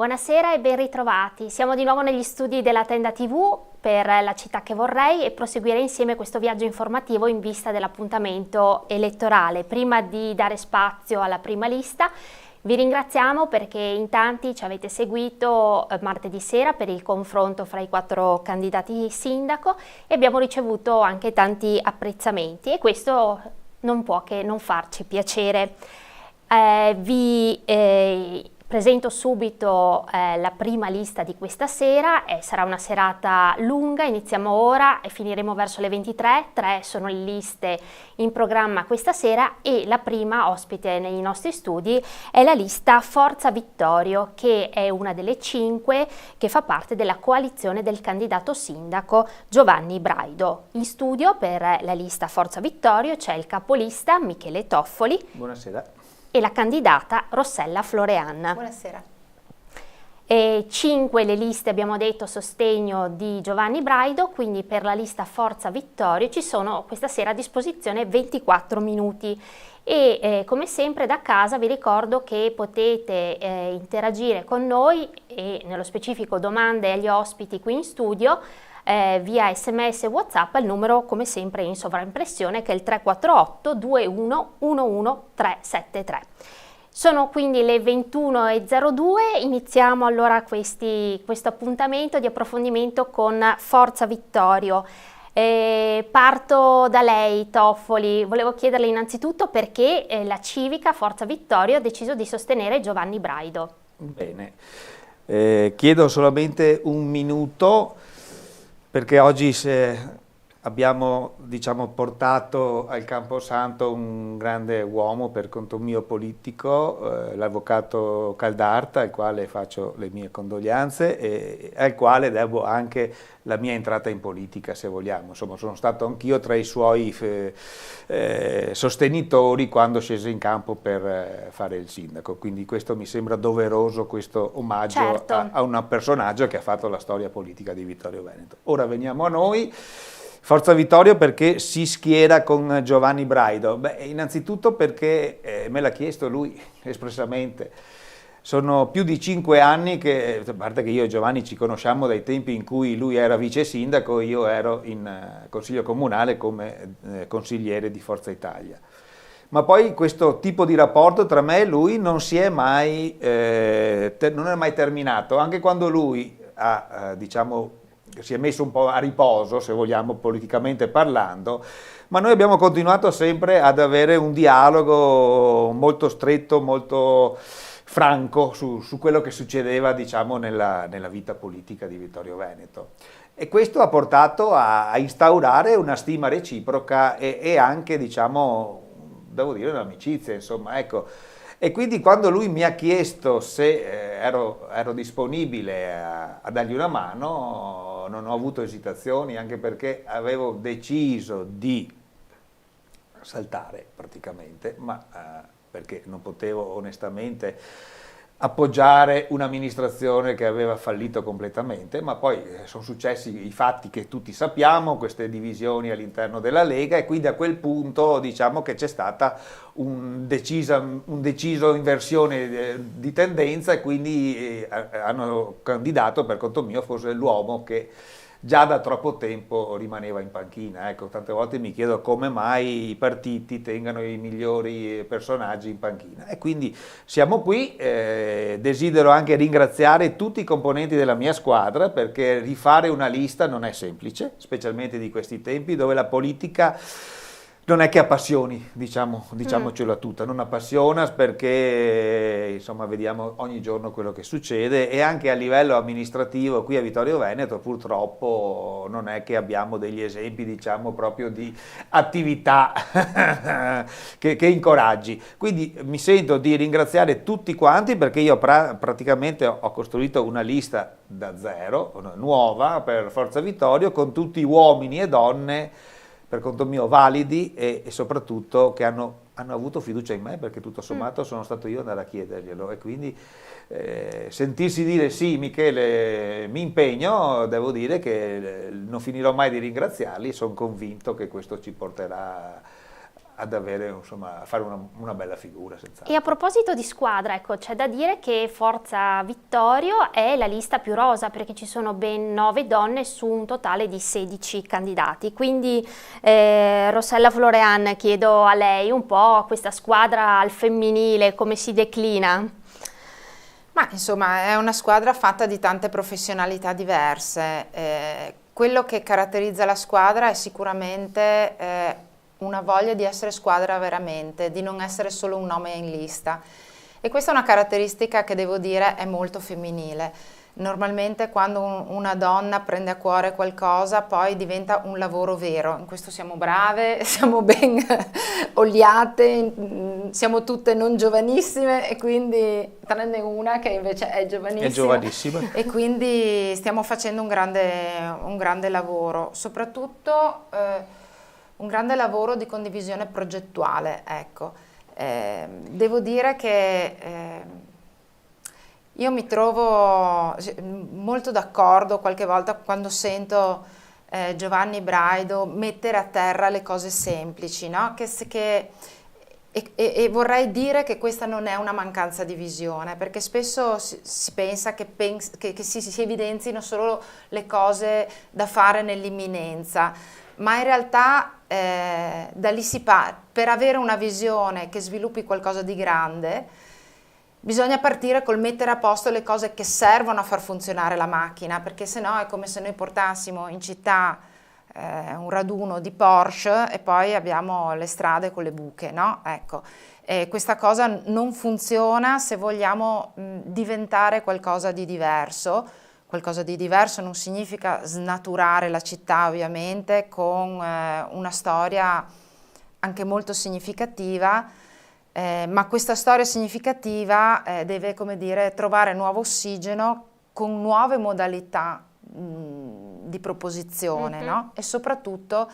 Buonasera e ben ritrovati. Siamo di nuovo negli studi della Tenda TV per La città che vorrei e proseguire insieme questo viaggio informativo in vista dell'appuntamento elettorale. Prima di dare spazio alla prima lista, vi ringraziamo perché in tanti ci avete seguito martedì sera per il confronto fra i 4 candidati sindaco e abbiamo ricevuto anche tanti apprezzamenti e questo non può che non farci piacere. Vi presento subito la prima lista di questa sera, sarà una serata lunga, iniziamo ora e finiremo verso le 23, 3 sono le liste in programma questa sera e la prima ospite nei nostri studi è la lista Forza Vittorio, che è una delle 5 che fa parte della coalizione del candidato sindaco Giovanni Braido. In studio per la lista Forza Vittorio c'è il capolista Michele Toffoli. Buonasera. E la candidata Rossella Florean. Buonasera. 5 le liste, abbiamo detto, a sostegno di Giovanni Braido, quindi per la lista Forza Vittorio ci sono questa sera a disposizione 24 minuti e come sempre da casa vi ricordo che potete interagire con noi e nello specifico domande agli ospiti qui in studio via SMS e WhatsApp al numero come sempre in sovraimpressione che è il 348 21 11 373. Sono quindi le 21:02, iniziamo allora questo appuntamento di approfondimento con Forza Vittorio. Parto da lei, Toffoli. Volevo chiederle innanzitutto perché la civica Forza Vittorio ha deciso di sostenere Giovanni Braido. Bene, chiedo solamente un minuto perché oggi abbiamo portato al Camposanto un grande uomo per conto mio politico, l'avvocato Caldarta, al quale faccio le mie condoglianze e al quale devo anche la mia entrata in politica, se vogliamo. Insomma, sono stato anch'io tra i suoi sostenitori quando scese in campo per fare il sindaco, quindi questo mi sembra doveroso, questo omaggio certo. a un personaggio che ha fatto la storia politica di Vittorio Veneto. Ora veniamo a noi. Forza Vittorio perché si schiera con Giovanni Braido? Beh, innanzitutto perché me l'ha chiesto lui espressamente. Sono più di 5 anni che, a parte che io e Giovanni ci conosciamo dai tempi in cui lui era vice sindaco e io ero in consiglio comunale come consigliere di Forza Italia. Ma poi questo tipo di rapporto tra me e lui non è mai terminato, anche quando lui ha, si è messo un po' a riposo, se vogliamo, politicamente parlando, ma noi abbiamo continuato sempre ad avere un dialogo molto stretto, molto franco su quello che succedeva, nella vita politica di Vittorio Veneto. E questo ha portato a instaurare una stima reciproca e anche, devo dire, un'amicizia, insomma, ecco. E quindi quando lui mi ha chiesto se ero disponibile a dargli una mano, non ho avuto esitazioni, anche perché avevo deciso di saltare praticamente, ma perché non potevo onestamente appoggiare un'amministrazione che aveva fallito completamente, ma poi sono successi i fatti che tutti sappiamo, queste divisioni all'interno della Lega e quindi a quel punto che c'è stata un deciso inversione di tendenza e quindi hanno candidato per conto mio forse l'uomo che già da troppo tempo rimaneva in panchina. Ecco, tante volte mi chiedo come mai i partiti tengano i migliori personaggi in panchina. E quindi siamo qui, desidero anche ringraziare tutti i componenti della mia squadra perché rifare una lista non è semplice, specialmente di questi tempi dove la politica non è che appassioni, diciamocelo tutta, non appassiona perché insomma vediamo ogni giorno quello che succede e anche a livello amministrativo qui a Vittorio Veneto purtroppo non è che abbiamo degli esempi proprio di attività che incoraggi. Quindi mi sento di ringraziare tutti quanti perché io praticamente ho costruito una lista da zero, nuova per Forza Vittorio con tutti uomini e donne per conto mio validi e soprattutto che hanno avuto fiducia in me perché tutto sommato sono stato io ad andare a chiederglielo e quindi sentirsi dire sì Michele mi impegno, devo dire che non finirò mai di ringraziarli, sono convinto che questo ci porterà ad avere, insomma, a fare una bella figura, senz'altro. E a proposito di squadra, ecco, c'è da dire che Forza Vittorio è la lista più rosa perché ci sono ben 9 donne su un totale di 16 candidati. Quindi Rossella Florean, chiedo a lei un po' questa squadra al femminile, come si declina? Ma insomma è una squadra fatta di tante professionalità diverse. Quello che caratterizza la squadra è sicuramente una voglia di essere squadra veramente, di non essere solo un nome in lista. E questa è una caratteristica che devo dire è molto femminile. Normalmente quando una donna prende a cuore qualcosa poi diventa un lavoro vero. In questo siamo brave, siamo ben oliate, siamo tutte non giovanissime e quindi, tranne una che invece è giovanissima. È giovanissima. E quindi stiamo facendo un grande lavoro, soprattutto un grande lavoro di condivisione progettuale, ecco. Devo dire che io mi trovo molto d'accordo qualche volta quando sento Giovanni Braido mettere a terra le cose semplici, no? E vorrei dire che questa non è una mancanza di visione, perché spesso si pensa che si evidenzino solo le cose da fare nell'imminenza, ma in realtà da lì per avere una visione che sviluppi qualcosa di grande bisogna partire col mettere a posto le cose che servono a far funzionare la macchina, perché sennò è come se noi portassimo in città un raduno di Porsche e poi abbiamo le strade con le buche, no? Ecco, questa cosa non funziona se vogliamo diventare qualcosa di diverso. Qualcosa di diverso non significa snaturare la città, ovviamente, con una storia anche molto significativa, ma questa storia significativa deve, come dire, trovare nuovo ossigeno con nuove modalità di proposizione, no? E soprattutto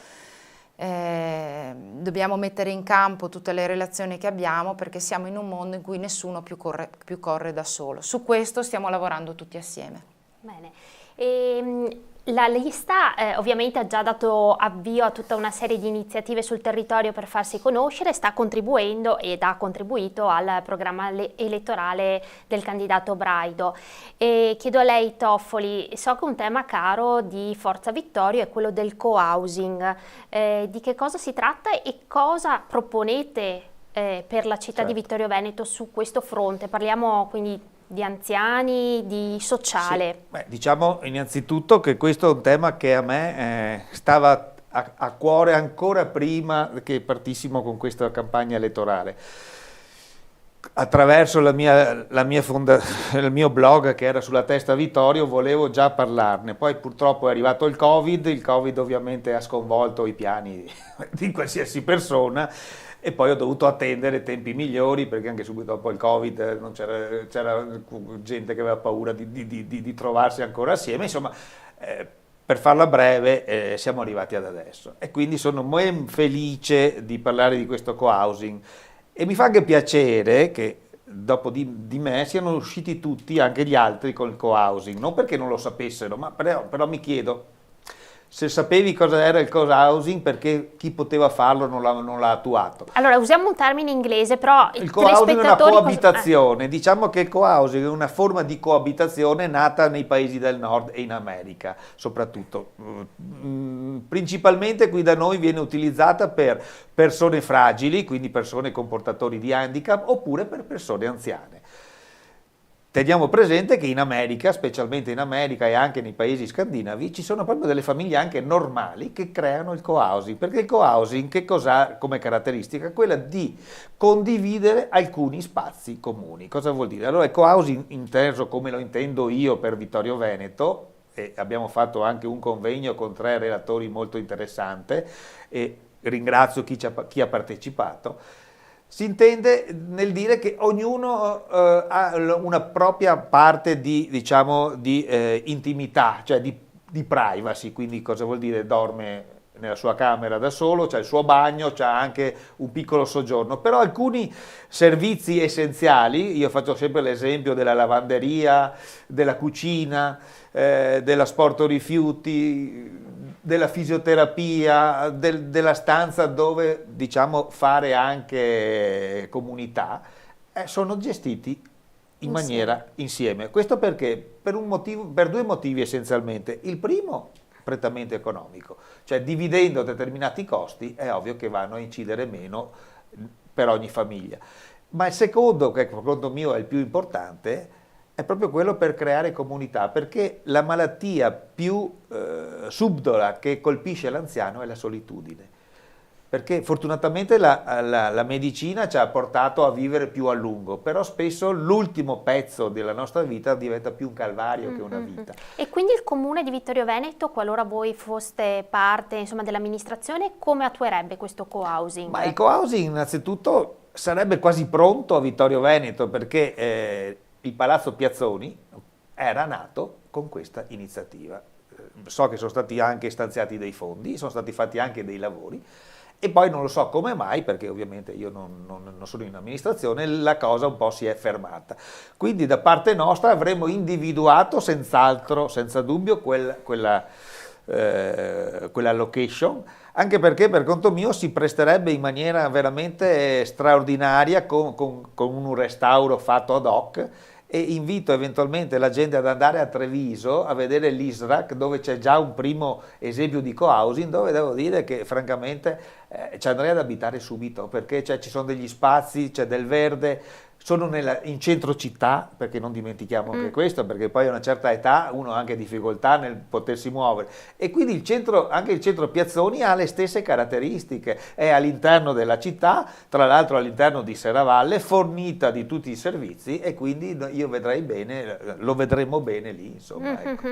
dobbiamo mettere in campo tutte le relazioni che abbiamo, perché siamo in un mondo in cui nessuno più corre da solo. Su questo stiamo lavorando tutti assieme. Bene. La lista ovviamente ha già dato avvio a tutta una serie di iniziative sul territorio per farsi conoscere, sta contribuendo ed ha contribuito al programma elettorale del candidato Braido. E chiedo a lei, Toffoli, so che un tema caro di Forza Vittorio è quello del co-housing. Di che cosa si tratta e cosa proponete per la città di Vittorio Veneto su questo fronte? Parliamo quindi di anziani, di sociale. Sì. Beh, diciamo innanzitutto che questo è un tema che a me stava a cuore ancora prima che partissimo con questa campagna elettorale. Attraverso il mio blog che era sulla Testa Vittorio volevo già parlarne, poi purtroppo è arrivato il Covid ovviamente ha sconvolto i piani di qualsiasi persona. E poi ho dovuto attendere tempi migliori perché anche subito dopo il Covid non c'era gente che aveva paura di trovarsi ancora assieme, insomma per farla breve siamo arrivati ad adesso e quindi sono ben felice di parlare di questo co-housing e mi fa anche piacere che dopo di me siano usciti tutti, anche gli altri, con il co-housing, non perché non lo sapessero, ma però mi chiedo, se sapevi cosa era il co-housing, perché chi poteva farlo non l'ha attuato. Allora, usiamo un termine inglese, però il co-housing è una coabitazione, diciamo che il co-housing è una forma di coabitazione nata nei paesi del nord e in America, soprattutto. Principalmente qui da noi viene utilizzata per persone fragili, quindi persone con portatori di handicap, oppure per persone anziane. Teniamo presente che in America, specialmente in America e anche nei paesi scandinavi, ci sono proprio delle famiglie anche normali che creano il co-housing, perché il co-housing che cos'ha come caratteristica? Quella di condividere alcuni spazi comuni. Cosa vuol dire? Allora il co-housing inteso come lo intendo io per Vittorio Veneto, e abbiamo fatto anche un convegno con 3 relatori molto interessante e ringraziio chi ha partecipato. Si intende nel dire che ognuno ha una propria parte di intimità, cioè di privacy, quindi cosa vuol dire? Dorme nella sua camera da solo, c'ha il suo bagno, c'ha anche un piccolo soggiorno, però alcuni servizi essenziali, io faccio sempre l'esempio della lavanderia, della cucina, dell'asporto rifiuti, della fisioterapia, della stanza dove diciamo fare anche comunità, sono gestiti in maniera insieme. Questo perché? Per due motivi essenzialmente. Il primo, prettamente economico, cioè dividendo determinati costi è ovvio che vanno a incidere meno per ogni famiglia. Ma il secondo, che secondo me è il più importante, è proprio quello per creare comunità, perché la malattia più subdola che colpisce l'anziano è la solitudine. Perché fortunatamente la medicina ci ha portato a vivere più a lungo, però spesso l'ultimo pezzo della nostra vita diventa più un calvario che una vita. E quindi il comune di Vittorio Veneto, qualora voi foste parte, insomma, dell'amministrazione, come attuerebbe questo co-housing? Ma il co-housing innanzitutto sarebbe quasi pronto a Vittorio Veneto, perché il Palazzo Piazzoni era nato con questa iniziativa. So che sono stati anche stanziati dei fondi, sono stati fatti anche dei lavori, e poi non lo so come mai, perché ovviamente io non sono in amministrazione, la cosa un po' si è fermata. Quindi da parte nostra avremmo individuato senz'altro, senza dubbio, quella location, anche perché per conto mio si presterebbe in maniera veramente straordinaria con un restauro fatto ad hoc. E invito eventualmente la gente ad andare a Treviso a vedere l'ISRAC, dove c'è già un primo esempio di co-housing, dove devo dire che francamente ci andrei ad abitare subito, perché ci sono degli spazi, c'è del verde, sono in centro città, perché non dimentichiamo anche questo, perché poi a una certa età uno ha anche difficoltà nel potersi muovere, e quindi anche il centro Piazzoni ha le stesse caratteristiche, è all'interno della città, tra l'altro all'interno di Serravalle, fornita di tutti i servizi, e quindi io vedrei bene, lo vedremo bene lì, insomma. Ecco.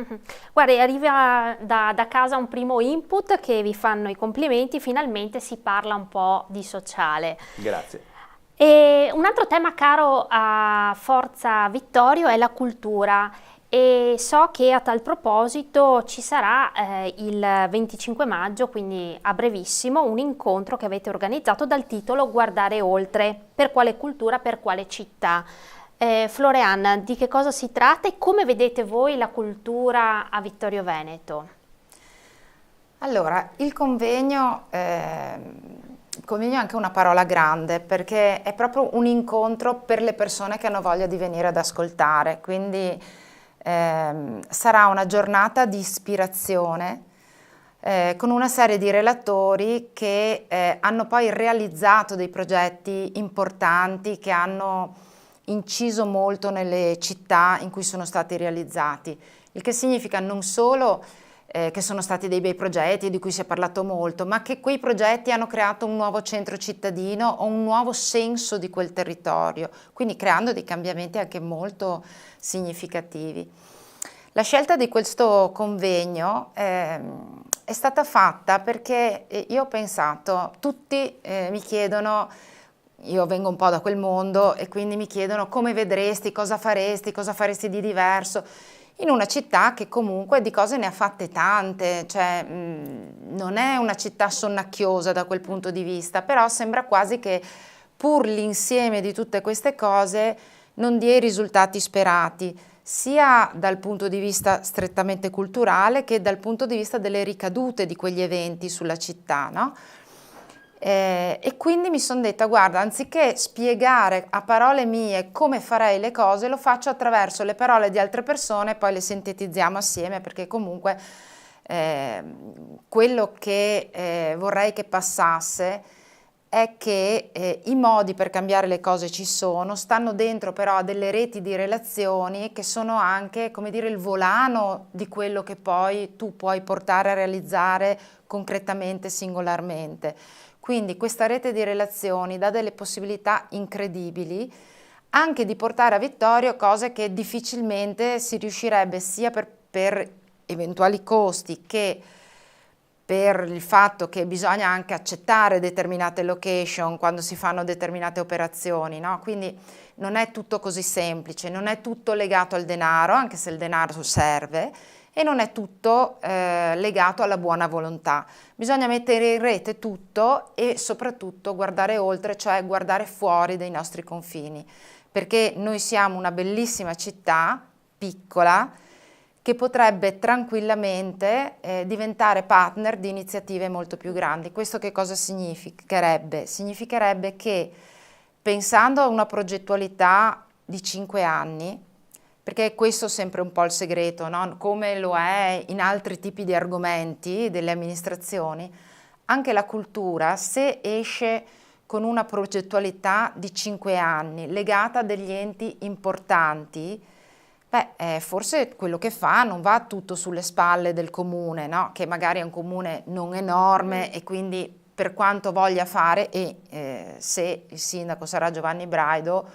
Guardi, arriva da casa un primo input che vi fanno i complimenti, finalmente si parla un po' di sociale. Grazie. E un altro tema caro a Forza Vittorio è la cultura, e so che a tal proposito ci sarà il 25 maggio, quindi a brevissimo, un incontro che avete organizzato dal titolo Guardare oltre, per quale cultura, per quale città. Floreanna, di che cosa si tratta e come vedete voi la cultura a Vittorio Veneto? Allora, il convegno è anche una parola grande, perché è proprio un incontro per le persone che hanno voglia di venire ad ascoltare, quindi sarà una giornata di ispirazione con una serie di relatori che hanno poi realizzato dei progetti importanti che hanno inciso molto nelle città in cui sono stati realizzati, il che significa non solo che sono stati dei bei progetti di cui si è parlato molto, ma che quei progetti hanno creato un nuovo centro cittadino o un nuovo senso di quel territorio, quindi creando dei cambiamenti anche molto significativi. La scelta di questo convegno è stata fatta perché io ho pensato, tutti mi chiedono, io vengo un po' da quel mondo e quindi mi chiedono come vedresti, cosa faresti di diverso, in una città che comunque di cose ne ha fatte tante, cioè non è una città sonnacchiosa da quel punto di vista, però sembra quasi che pur l'insieme di tutte queste cose non dia i risultati sperati, sia dal punto di vista strettamente culturale che dal punto di vista delle ricadute di quegli eventi sulla città, no? E quindi mi sono detta, guarda, anziché spiegare a parole mie come farei le cose, lo faccio attraverso le parole di altre persone e poi le sintetizziamo assieme, perché comunque quello che vorrei che passasse è che i modi per cambiare le cose ci sono, stanno dentro però a delle reti di relazioni che sono anche, come dire, il volano di quello che poi tu puoi portare a realizzare concretamente, singolarmente. Quindi questa rete di relazioni dà delle possibilità incredibili anche di portare a Vittorio cose che difficilmente si riuscirebbe sia per eventuali costi che per il fatto che bisogna anche accettare determinate location quando si fanno determinate operazioni, no? Quindi non è tutto così semplice, non è tutto legato al denaro, anche se il denaro serve, e non è tutto legato alla buona volontà. Bisogna mettere in rete tutto e soprattutto guardare oltre, cioè guardare fuori dai nostri confini, perché noi siamo una bellissima città, piccola, che potrebbe tranquillamente diventare partner di iniziative molto più grandi. Questo che cosa significherebbe? Significherebbe che, pensando a una progettualità di 5 anni, perché questo è sempre un po' il segreto, no? Come lo è in altri tipi di argomenti delle amministrazioni, anche la cultura, se esce con una progettualità di 5 anni legata a degli enti importanti, forse quello che fa non va tutto sulle spalle del comune, no? Che magari è un comune non enorme e quindi per quanto voglia fare, e se il sindaco sarà Giovanni Braido,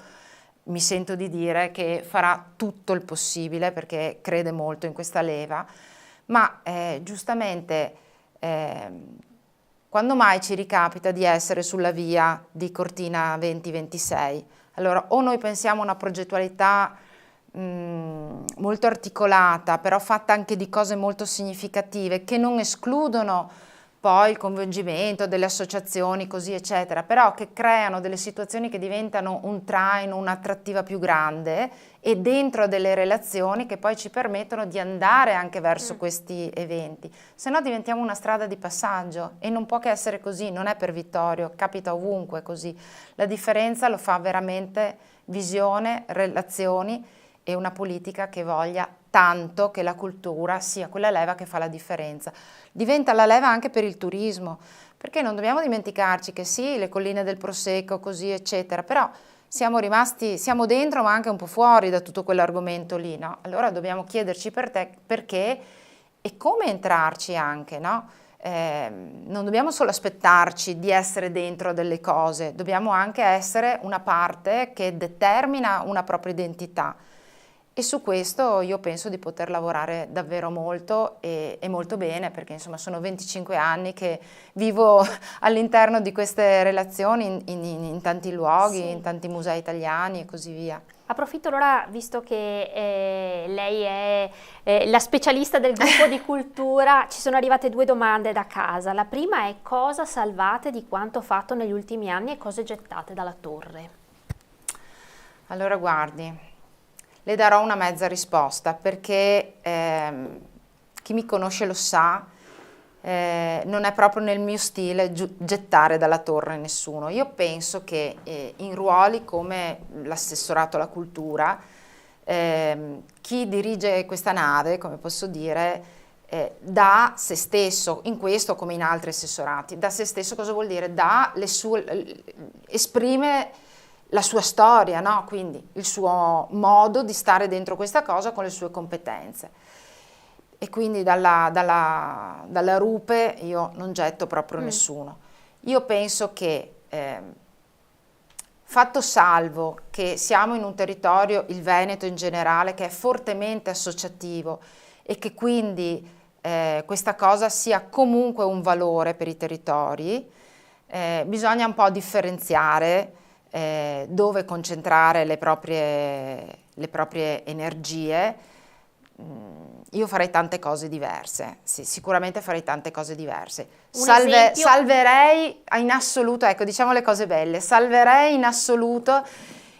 mi sento di dire che farà tutto il possibile perché crede molto in questa leva, ma giustamente quando mai ci ricapita di essere sulla via di Cortina 2026? Allora, o noi pensiamo a una progettualità molto articolata, però fatta anche di cose molto significative che non escludono poi il coinvolgimento delle associazioni, così eccetera, però che creano delle situazioni che diventano un traino, un'attrattiva più grande e dentro delle relazioni che poi ci permettono di andare anche verso questi eventi. Se no diventiamo una strada di passaggio e non può che essere così, non è per Vittorio, capita ovunque così. La differenza lo fa veramente visione, relazioni e una politica che voglia tanto che la cultura sia quella leva che fa la differenza. Diventa la leva anche per il turismo, perché non dobbiamo dimenticarci che sì, le colline del Prosecco, così eccetera, però siamo dentro ma anche un po' fuori da tutto quell'argomento lì, no? Allora dobbiamo chiederci perché e come entrarci anche, no? Non dobbiamo solo aspettarci di essere dentro delle cose, dobbiamo anche essere una parte che determina una propria identità. E su questo io penso di poter lavorare davvero molto e molto bene, perché insomma sono 25 anni che vivo all'interno di queste relazioni in tanti luoghi, in tanti musei italiani e così via. Approfitto allora, visto che lei è la specialista del gruppo di cultura, ci sono arrivate 2 domande da casa. La prima è: cosa salvate di quanto fatto negli ultimi anni e cose gettate dalla torre? Allora guardi, le darò una mezza risposta perché chi mi conosce lo sa, non è proprio nel mio stile gettare dalla torre nessuno. Io penso che in ruoli come l'assessorato alla cultura, chi dirige questa nave, come posso dire, dà se stesso, in questo come in altri assessorati, da se stesso cosa vuol dire? Esprime la sua storia, no? Quindi il suo modo di stare dentro questa cosa con le sue competenze. E quindi dalla rupe io non getto proprio nessuno. Io penso che, fatto salvo che siamo in un territorio, il Veneto in generale, che è fortemente associativo e che quindi questa cosa sia comunque un valore per i territori, bisogna un po' differenziare dove concentrare le proprie energie. Io farei tante cose diverse, sì, sicuramente farei tante cose diverse. Salverei in assoluto, ecco, diciamo le cose belle, salverei in assoluto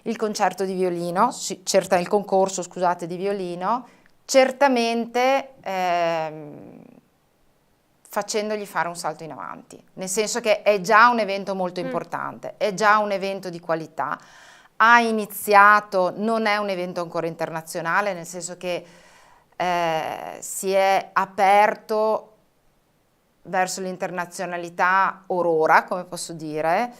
il concerto di violino, il concorso, scusate, di violino, certamente facendogli fare un salto in avanti, nel senso che è già un evento molto importante, è già un evento di qualità, ha iniziato, non è un evento ancora internazionale, nel senso che si è aperto verso l'internazionalità orora, come posso dire.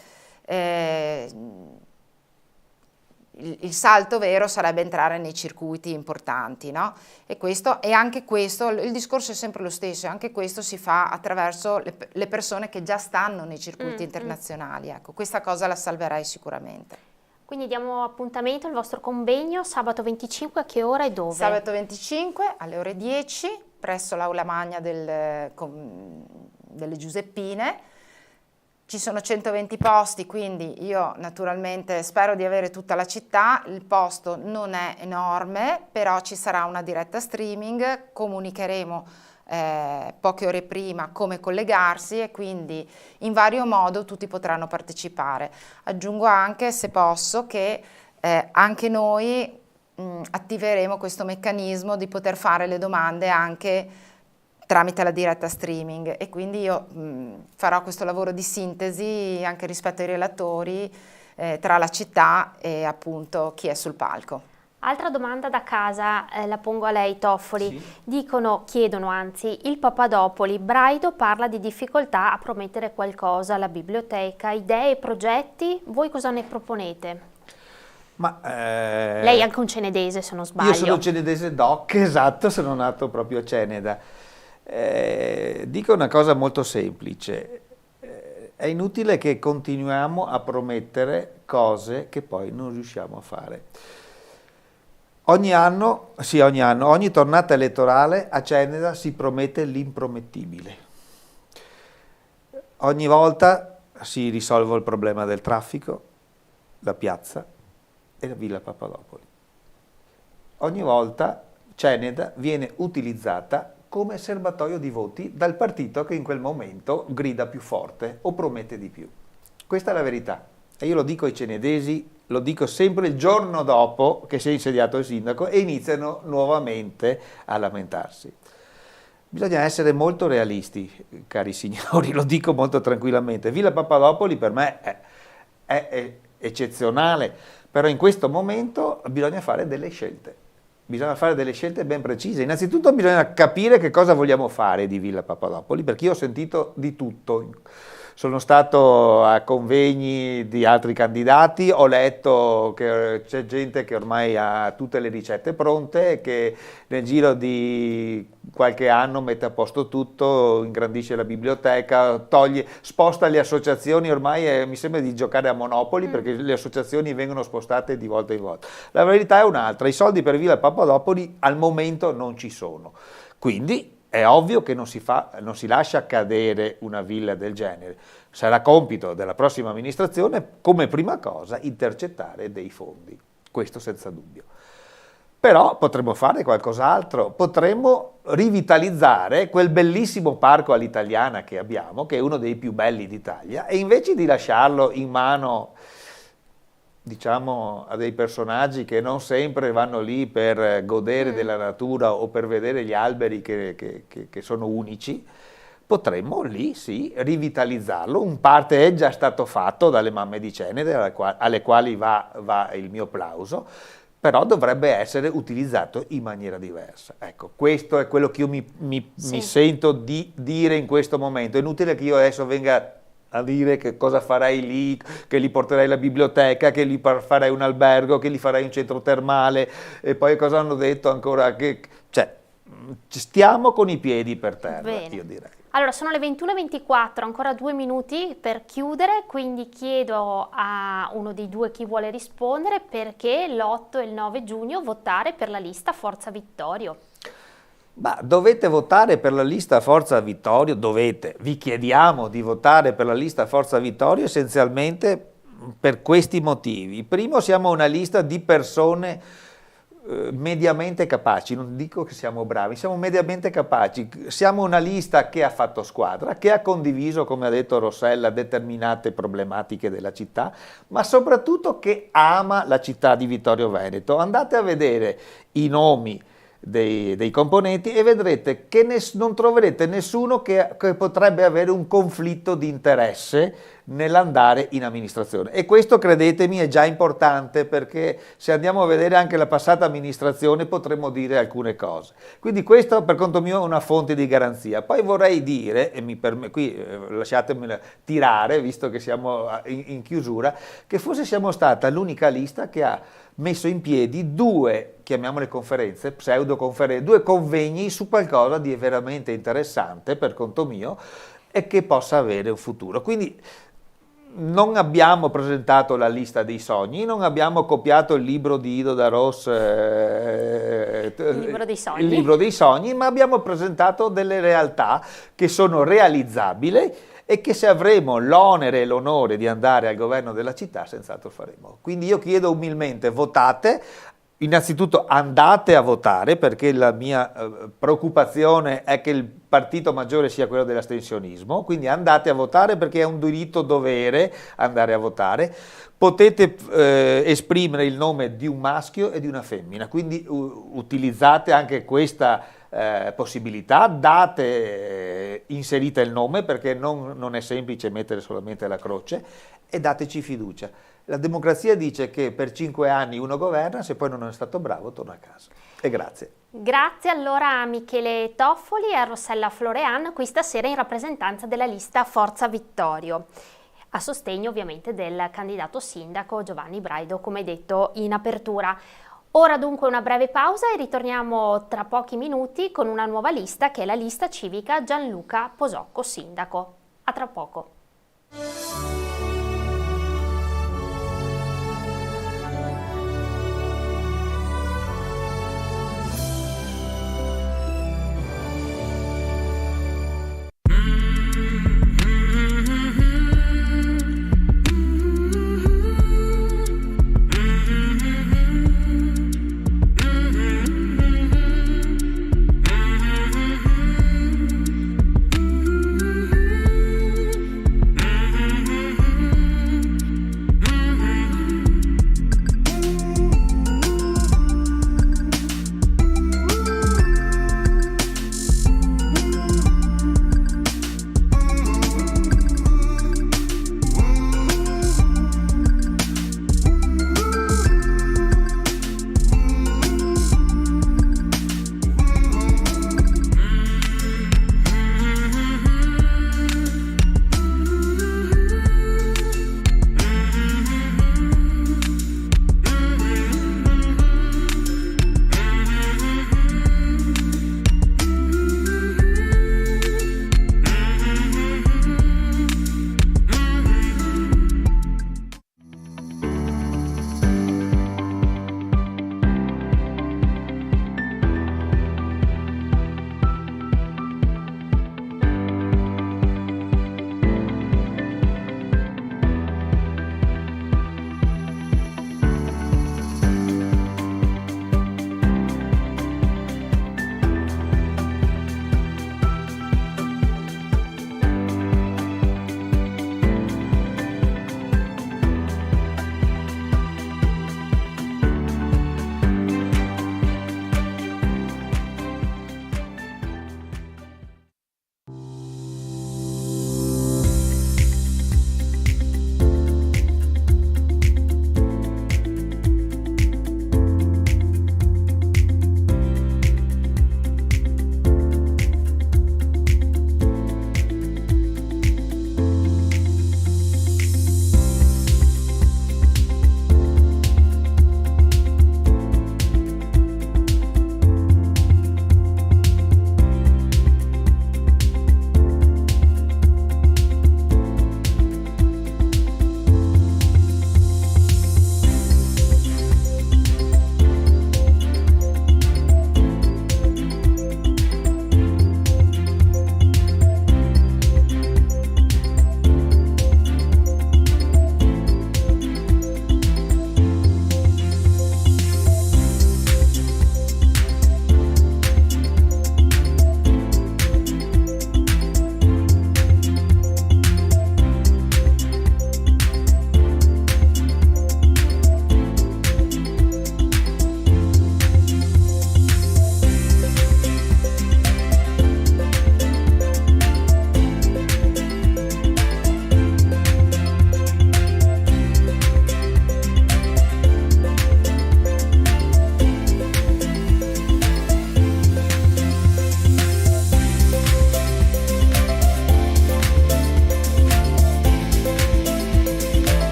Il salto vero sarebbe entrare nei circuiti importanti, no? E anche questo, il discorso è sempre lo stesso, anche questo si fa attraverso le persone che già stanno nei circuiti internazionali, ecco, questa cosa la salverei sicuramente. Quindi diamo appuntamento al vostro convegno sabato 25, a che ora e dove? Sabato 25 alle ore 10 presso l'Aula Magna delle Giuseppine. Ci sono 120 posti, quindi io naturalmente spero di avere tutta la città. Il posto non è enorme, però ci sarà una diretta streaming, comunicheremo poche ore prima come collegarsi e quindi in vario modo tutti potranno partecipare. Aggiungo anche, se posso, che anche noi attiveremo questo meccanismo di poter fare le domande anche tramite la diretta streaming, e quindi io farò questo lavoro di sintesi anche rispetto ai relatori tra la città e appunto chi è sul palco. Altra domanda da casa, la pongo a lei, Toffoli. Sì. Chiedono anzi, il Papadopoli, Braido parla di difficoltà a promettere qualcosa alla biblioteca, idee, progetti, voi cosa ne proponete? Ma, Lei è anche un cenedese, se non sbaglio. Io sono cenedese doc, esatto, sono nato proprio a Ceneda. Dico una cosa molto semplice, è inutile che continuiamo a promettere cose che poi non riusciamo a fare. Ogni anno, ogni tornata elettorale a Ceneda si promette l'impromettibile. Ogni volta si risolve il problema del traffico, la piazza e la Villa Papadopoli. Ogni volta Ceneda viene utilizzata come serbatoio di voti dal partito che in quel momento grida più forte o promette di più. Questa è la verità. E io lo dico ai cenedesi, lo dico sempre il giorno dopo che si è insediato il sindaco e iniziano nuovamente a lamentarsi. Bisogna essere molto realisti, cari signori, lo dico molto tranquillamente. Villa Papadopoli per me è eccezionale, però in questo momento bisogna fare delle scelte. Bisogna fare delle scelte ben precise. Innanzitutto bisogna capire che cosa vogliamo fare di Villa Papadopoli, perché io ho sentito di tutto. Sono stato a convegni di altri candidati, ho letto che c'è gente che ormai ha tutte le ricette pronte e che nel giro di qualche anno mette a posto tutto, ingrandisce la biblioteca, sposta le associazioni, ormai mi sembra di giocare a Monopoli perché le associazioni vengono spostate di volta in volta. La verità è un'altra, i soldi per Villa Papadopoli al momento non ci sono, quindi è ovvio che non si lascia cadere una villa del genere. Sarà compito della prossima amministrazione, come prima cosa, intercettare dei fondi. Questo senza dubbio. Però potremmo fare qualcos'altro, potremmo rivitalizzare quel bellissimo parco all'italiana che abbiamo, che è uno dei più belli d'Italia, e invece di lasciarlo in mano, diciamo, a dei personaggi che non sempre vanno lì per godere della natura o per vedere gli alberi che sono unici, potremmo lì sì rivitalizzarlo. Un parte è già stato fatto dalle mamme di Ceneda, alle quali va il mio plauso, però dovrebbe essere utilizzato in maniera diversa. Ecco, questo è quello che io mi sento di dire in questo momento. È inutile che io adesso venga a dire che cosa farai lì, che li porterai alla biblioteca, che li farai un albergo, che li farai un centro termale, e poi cosa hanno detto ancora? Cioè, stiamo con i piedi per terra. Bene. Io direi. Allora, sono le 21:24, ancora 2 minuti per chiudere, quindi chiedo a uno dei due chi vuole rispondere perché l'8 e il 9 giugno votare per la lista Forza Vittorio. Ma dovete votare per la lista Forza Vittorio, vi chiediamo di votare per la lista Forza Vittorio essenzialmente per questi motivi. Primo, siamo una lista di persone mediamente capaci, non dico che siamo bravi, siamo mediamente capaci, siamo una lista che ha fatto squadra, che ha condiviso, come ha detto Rossella, determinate problematiche della città, ma soprattutto che ama la città di Vittorio Veneto. Andate a vedere i nomi dei componenti e vedrete che non troverete nessuno che potrebbe avere un conflitto di interesse nell'andare in amministrazione, e questo, credetemi, è già importante, perché se andiamo a vedere anche la passata amministrazione potremmo dire alcune cose. Quindi questo per conto mio è una fonte di garanzia. Poi vorrei dire, e qui lasciatemela tirare visto che siamo in chiusura, che forse siamo stata l'unica lista che ha messo in piedi due, chiamiamole conferenze, pseudo-conferenze, due convegni su qualcosa di veramente interessante per conto mio e che possa avere un futuro. Quindi non abbiamo presentato la lista dei sogni, non abbiamo copiato il libro di Ido da Ros, il libro dei sogni, ma abbiamo presentato delle realtà che sono realizzabili e che, se avremo l'onere e l'onore di andare al governo della città, senz'altro faremo. Quindi io chiedo umilmente: votate, innanzitutto andate a votare, perché la mia preoccupazione è che il partito maggiore sia quello dell'astensionismo, quindi andate a votare perché è un diritto dovere andare a votare. Potete esprimere il nome di un maschio e di una femmina, quindi utilizzate anche questa possibilità, inserite il nome perché non è semplice mettere solamente la croce, e dateci fiducia. La democrazia dice che per 5 anni uno governa, se poi non è stato bravo torna a casa. E grazie. Grazie allora a Michele Toffoli e a Rossella Florean, qui stasera in rappresentanza della lista Forza Vittorio, a sostegno ovviamente del candidato sindaco Giovanni Braido, come detto in apertura. Ora dunque una breve pausa e ritorniamo tra pochi minuti con una nuova lista, che è la lista civica Gianluca Posocco sindaco. A tra poco.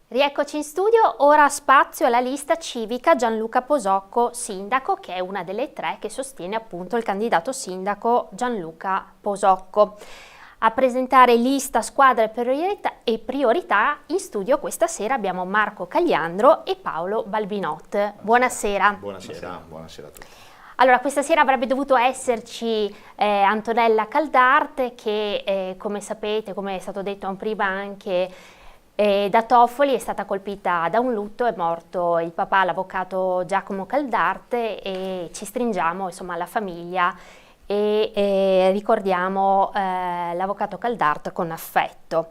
Rieccoci in studio, ora spazio alla lista civica Gianluca Posocco sindaco, che è una delle tre che sostiene appunto il candidato sindaco Gianluca Posocco. A presentare lista, squadra e priorità in studio questa sera abbiamo Marco Cagliandro e Paolo Balbinot. Buonasera. Buonasera a tutti. Allora, questa sera avrebbe dovuto esserci Antonella Caldarte che, come sapete, come è stato detto prima anche da Toffoli, è stata colpita da un lutto, è morto il papà, l'avvocato Giacomo Caldarte, e ci stringiamo insomma alla famiglia e ricordiamo l'avvocato Caldarte con affetto.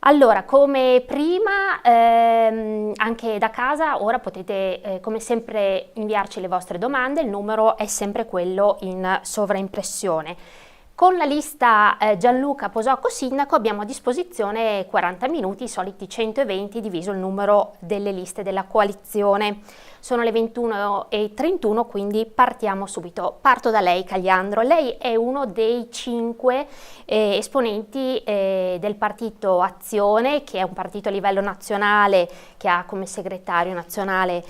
Allora, come prima, anche da casa, ora potete come sempre inviarci le vostre domande, il numero è sempre quello in sovraimpressione. Con la lista Gianluca Posocco Sindaco abbiamo a disposizione 40 minuti, i soliti 120 diviso il numero delle liste della coalizione. Sono le 21:31, quindi partiamo subito. Parto da lei, Caliandro. Lei è uno dei 5 esponenti del partito Azione, che è un partito a livello nazionale che ha come segretario nazionale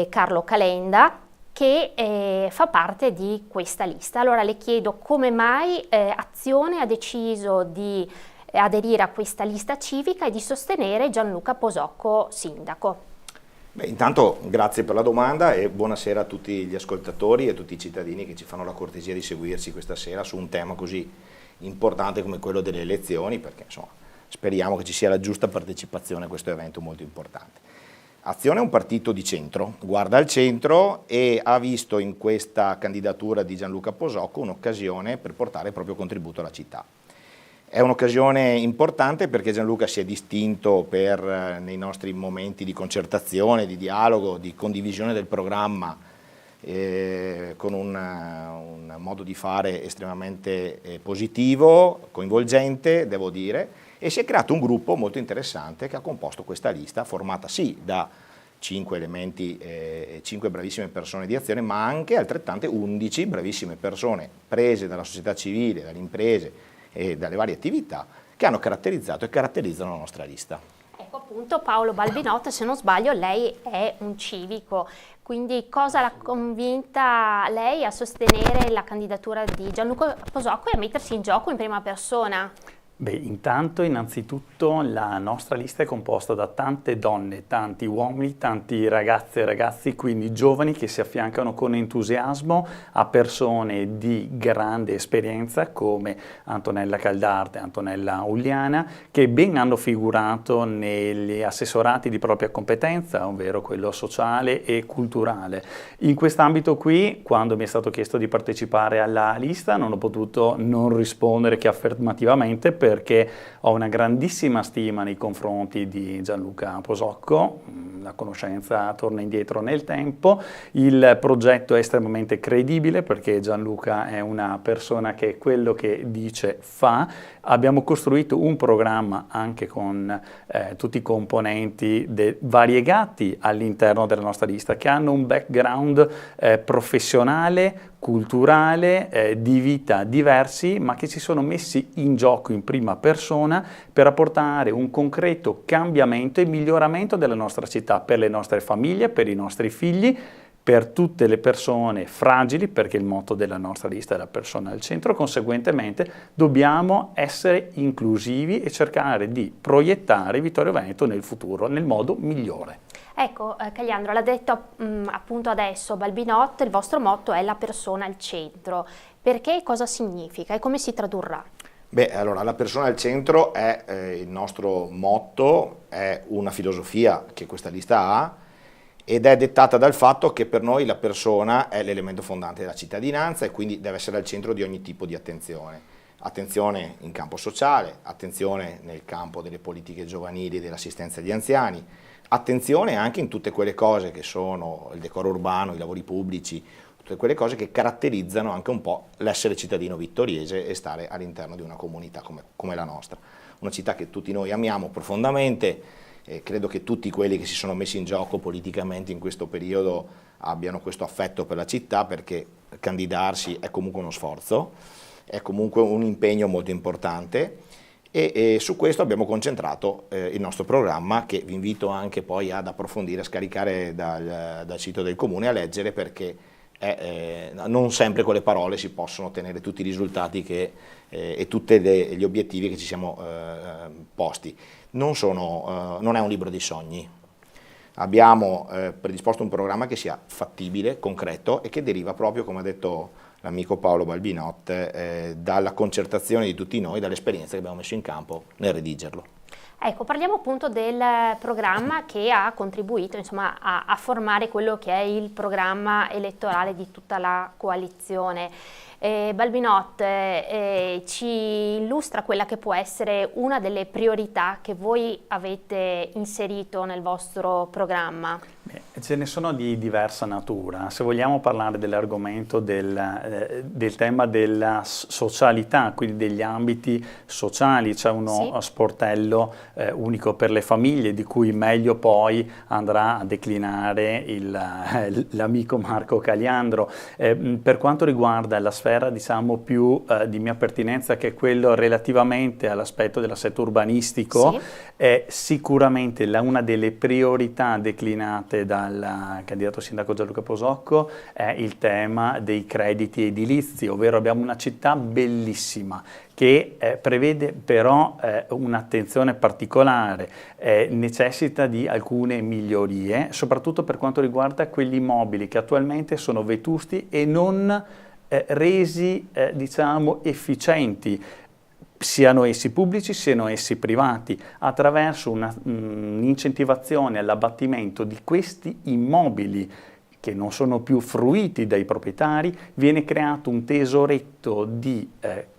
Carlo Calenda, che fa parte di questa lista. Allora le chiedo come mai Azione ha deciso di aderire a questa lista civica e di sostenere Gianluca Posocco Sindaco. Beh, intanto grazie per la domanda e buonasera a tutti gli ascoltatori e a tutti i cittadini che ci fanno la cortesia di seguirci questa sera su un tema così importante come quello delle elezioni, perché insomma speriamo che ci sia la giusta partecipazione a questo evento molto importante. Azione è un partito di centro, guarda al centro e ha visto in questa candidatura di Gianluca Posocco un'occasione per portare il proprio contributo alla città. È un'occasione importante perché Gianluca si è distinto nei nostri momenti di concertazione, di dialogo, di condivisione del programma, con un modo di fare estremamente positivo, coinvolgente, devo dire, e si è creato un gruppo molto interessante che ha composto questa lista, formata sì da 5 elementi, 5 bravissime persone di Azione, ma anche altrettante 11 bravissime persone prese dalla società civile, dalle imprese e dalle varie attività che hanno caratterizzato e caratterizzano la nostra lista. Ecco appunto Paolo Balbinotto, se non sbaglio lei è un civico, quindi cosa l'ha convinta lei a sostenere la candidatura di Gianluca Posocco e a mettersi in gioco in prima persona? Beh, innanzitutto la nostra lista è composta da tante donne, tanti uomini, tanti ragazze e ragazzi, quindi giovani che si affiancano con entusiasmo a persone di grande esperienza come Antonella Caldarte, Antonella Uliana, che ben hanno figurato negli assessorati di propria competenza, ovvero quello sociale e culturale. In quest'ambito qui, quando mi è stato chiesto di partecipare alla lista, non ho potuto non rispondere che affermativamente, perché ho una grandissima stima nei confronti di Gianluca Posocco, la conoscenza torna indietro nel tempo, il progetto è estremamente credibile perché Gianluca è una persona che quello che dice fa. Abbiamo costruito un programma anche con tutti i componenti variegati all'interno della nostra lista che hanno un background professionale, culturale, di vita diversi, ma che si sono messi in gioco in prima persona per apportare un concreto cambiamento e miglioramento della nostra città, per le nostre famiglie, per i nostri figli, per tutte le persone fragili, perché il motto della nostra lista è la persona al centro. Conseguentemente dobbiamo essere inclusivi e cercare di proiettare Vittorio Veneto nel futuro, nel modo migliore. Ecco, Caliandro, l'ha detto appunto adesso Balbinotto, il vostro motto è la persona al centro. Perché? Cosa significa e come si tradurrà? Beh, allora la persona al centro è il nostro motto, è una filosofia che questa lista ha ed è dettata dal fatto che per noi la persona è l'elemento fondante della cittadinanza e quindi deve essere al centro di ogni tipo di attenzione. Attenzione in campo sociale, attenzione nel campo delle politiche giovanili e dell'assistenza agli anziani, attenzione anche in tutte quelle cose che sono il decoro urbano, i lavori pubblici, tutte quelle cose che caratterizzano anche un po' l'essere cittadino vittoriese e stare all'interno di una comunità come la nostra. Una città che tutti noi amiamo profondamente, credo che tutti quelli che si sono messi in gioco politicamente in questo periodo abbiano questo affetto per la città, perché candidarsi è comunque uno sforzo, è comunque un impegno molto importante e su questo abbiamo concentrato il nostro programma, che vi invito anche poi ad approfondire, a scaricare dal sito del Comune, a leggere, perché non sempre con le parole si possono ottenere tutti i risultati e tutti gli obiettivi che ci siamo posti. Non è un libro dei sogni. abbiamo predisposto un programma che sia fattibile, concreto e che deriva proprio, come ha detto l'amico Paolo Balbinot, dalla concertazione di tutti noi, dall'esperienza che abbiamo messo in campo nel redigerlo. Ecco, parliamo appunto del programma che ha contribuito, insomma, a formare quello che è il programma elettorale di tutta la coalizione. Balbinot ci illustra quella che può essere una delle priorità che voi avete inserito nel vostro programma. Ce ne sono di diversa natura. Se vogliamo parlare dell'argomento del tema della socialità, quindi degli ambiti sociali, c'è uno sportello unico per le famiglie, di cui meglio poi andrà a declinare l'amico Marco Caliandro. Per quanto riguarda la sfera, diciamo, più di mia pertinenza, che è quello relativamente all'aspetto dell'assetto urbanistico, sì, è sicuramente una delle priorità declinate dal candidato sindaco Gianluca Posocco è il tema dei crediti edilizi, ovvero abbiamo una città bellissima che prevede però un'attenzione particolare, necessita di alcune migliorie, soprattutto per quanto riguarda quegli immobili che attualmente sono vetusti e non resi diciamo efficienti, siano essi pubblici, siano essi privati, attraverso un'incentivazione all'abbattimento di questi immobili che non sono più fruiti dai proprietari, viene creato un tesoretto di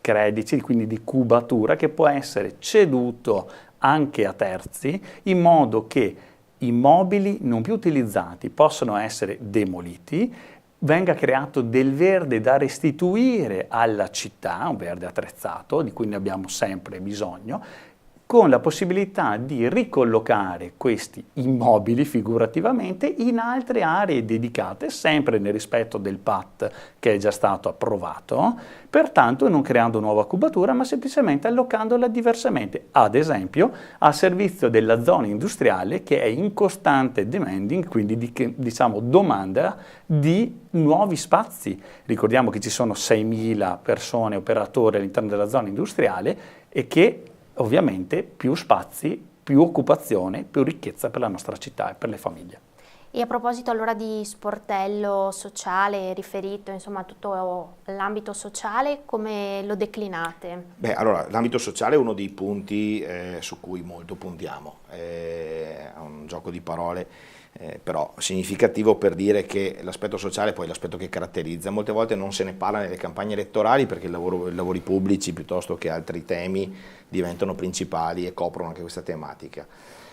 crediti, quindi di cubatura, che può essere ceduto anche a terzi, in modo che immobili non più utilizzati possano essere demoliti, venga creato del verde da restituire alla città, un verde attrezzato, di cui ne abbiamo sempre bisogno, con la possibilità di ricollocare questi immobili figurativamente in altre aree dedicate, sempre nel rispetto del PAT che è già stato approvato, pertanto non creando nuova cubatura, ma semplicemente allocandola diversamente, ad esempio a servizio della zona industriale che è in costante demanding, quindi diciamo domanda di nuovi spazi. Ricordiamo che ci sono 6.000 persone, operatori all'interno della zona industriale e che ovviamente più spazi, più occupazione, più ricchezza per la nostra città e per le famiglie. E a proposito allora di sportello sociale riferito insomma a tutto l'ambito sociale, come lo declinate? Beh, allora l'ambito sociale è uno dei punti su cui molto puntiamo, è un gioco di parole però significativo per dire che l'aspetto sociale è poi l'aspetto che caratterizza. Molte volte non se ne parla nelle campagne elettorali perché i lavori pubblici piuttosto che altri temi diventano principali e coprono anche questa tematica.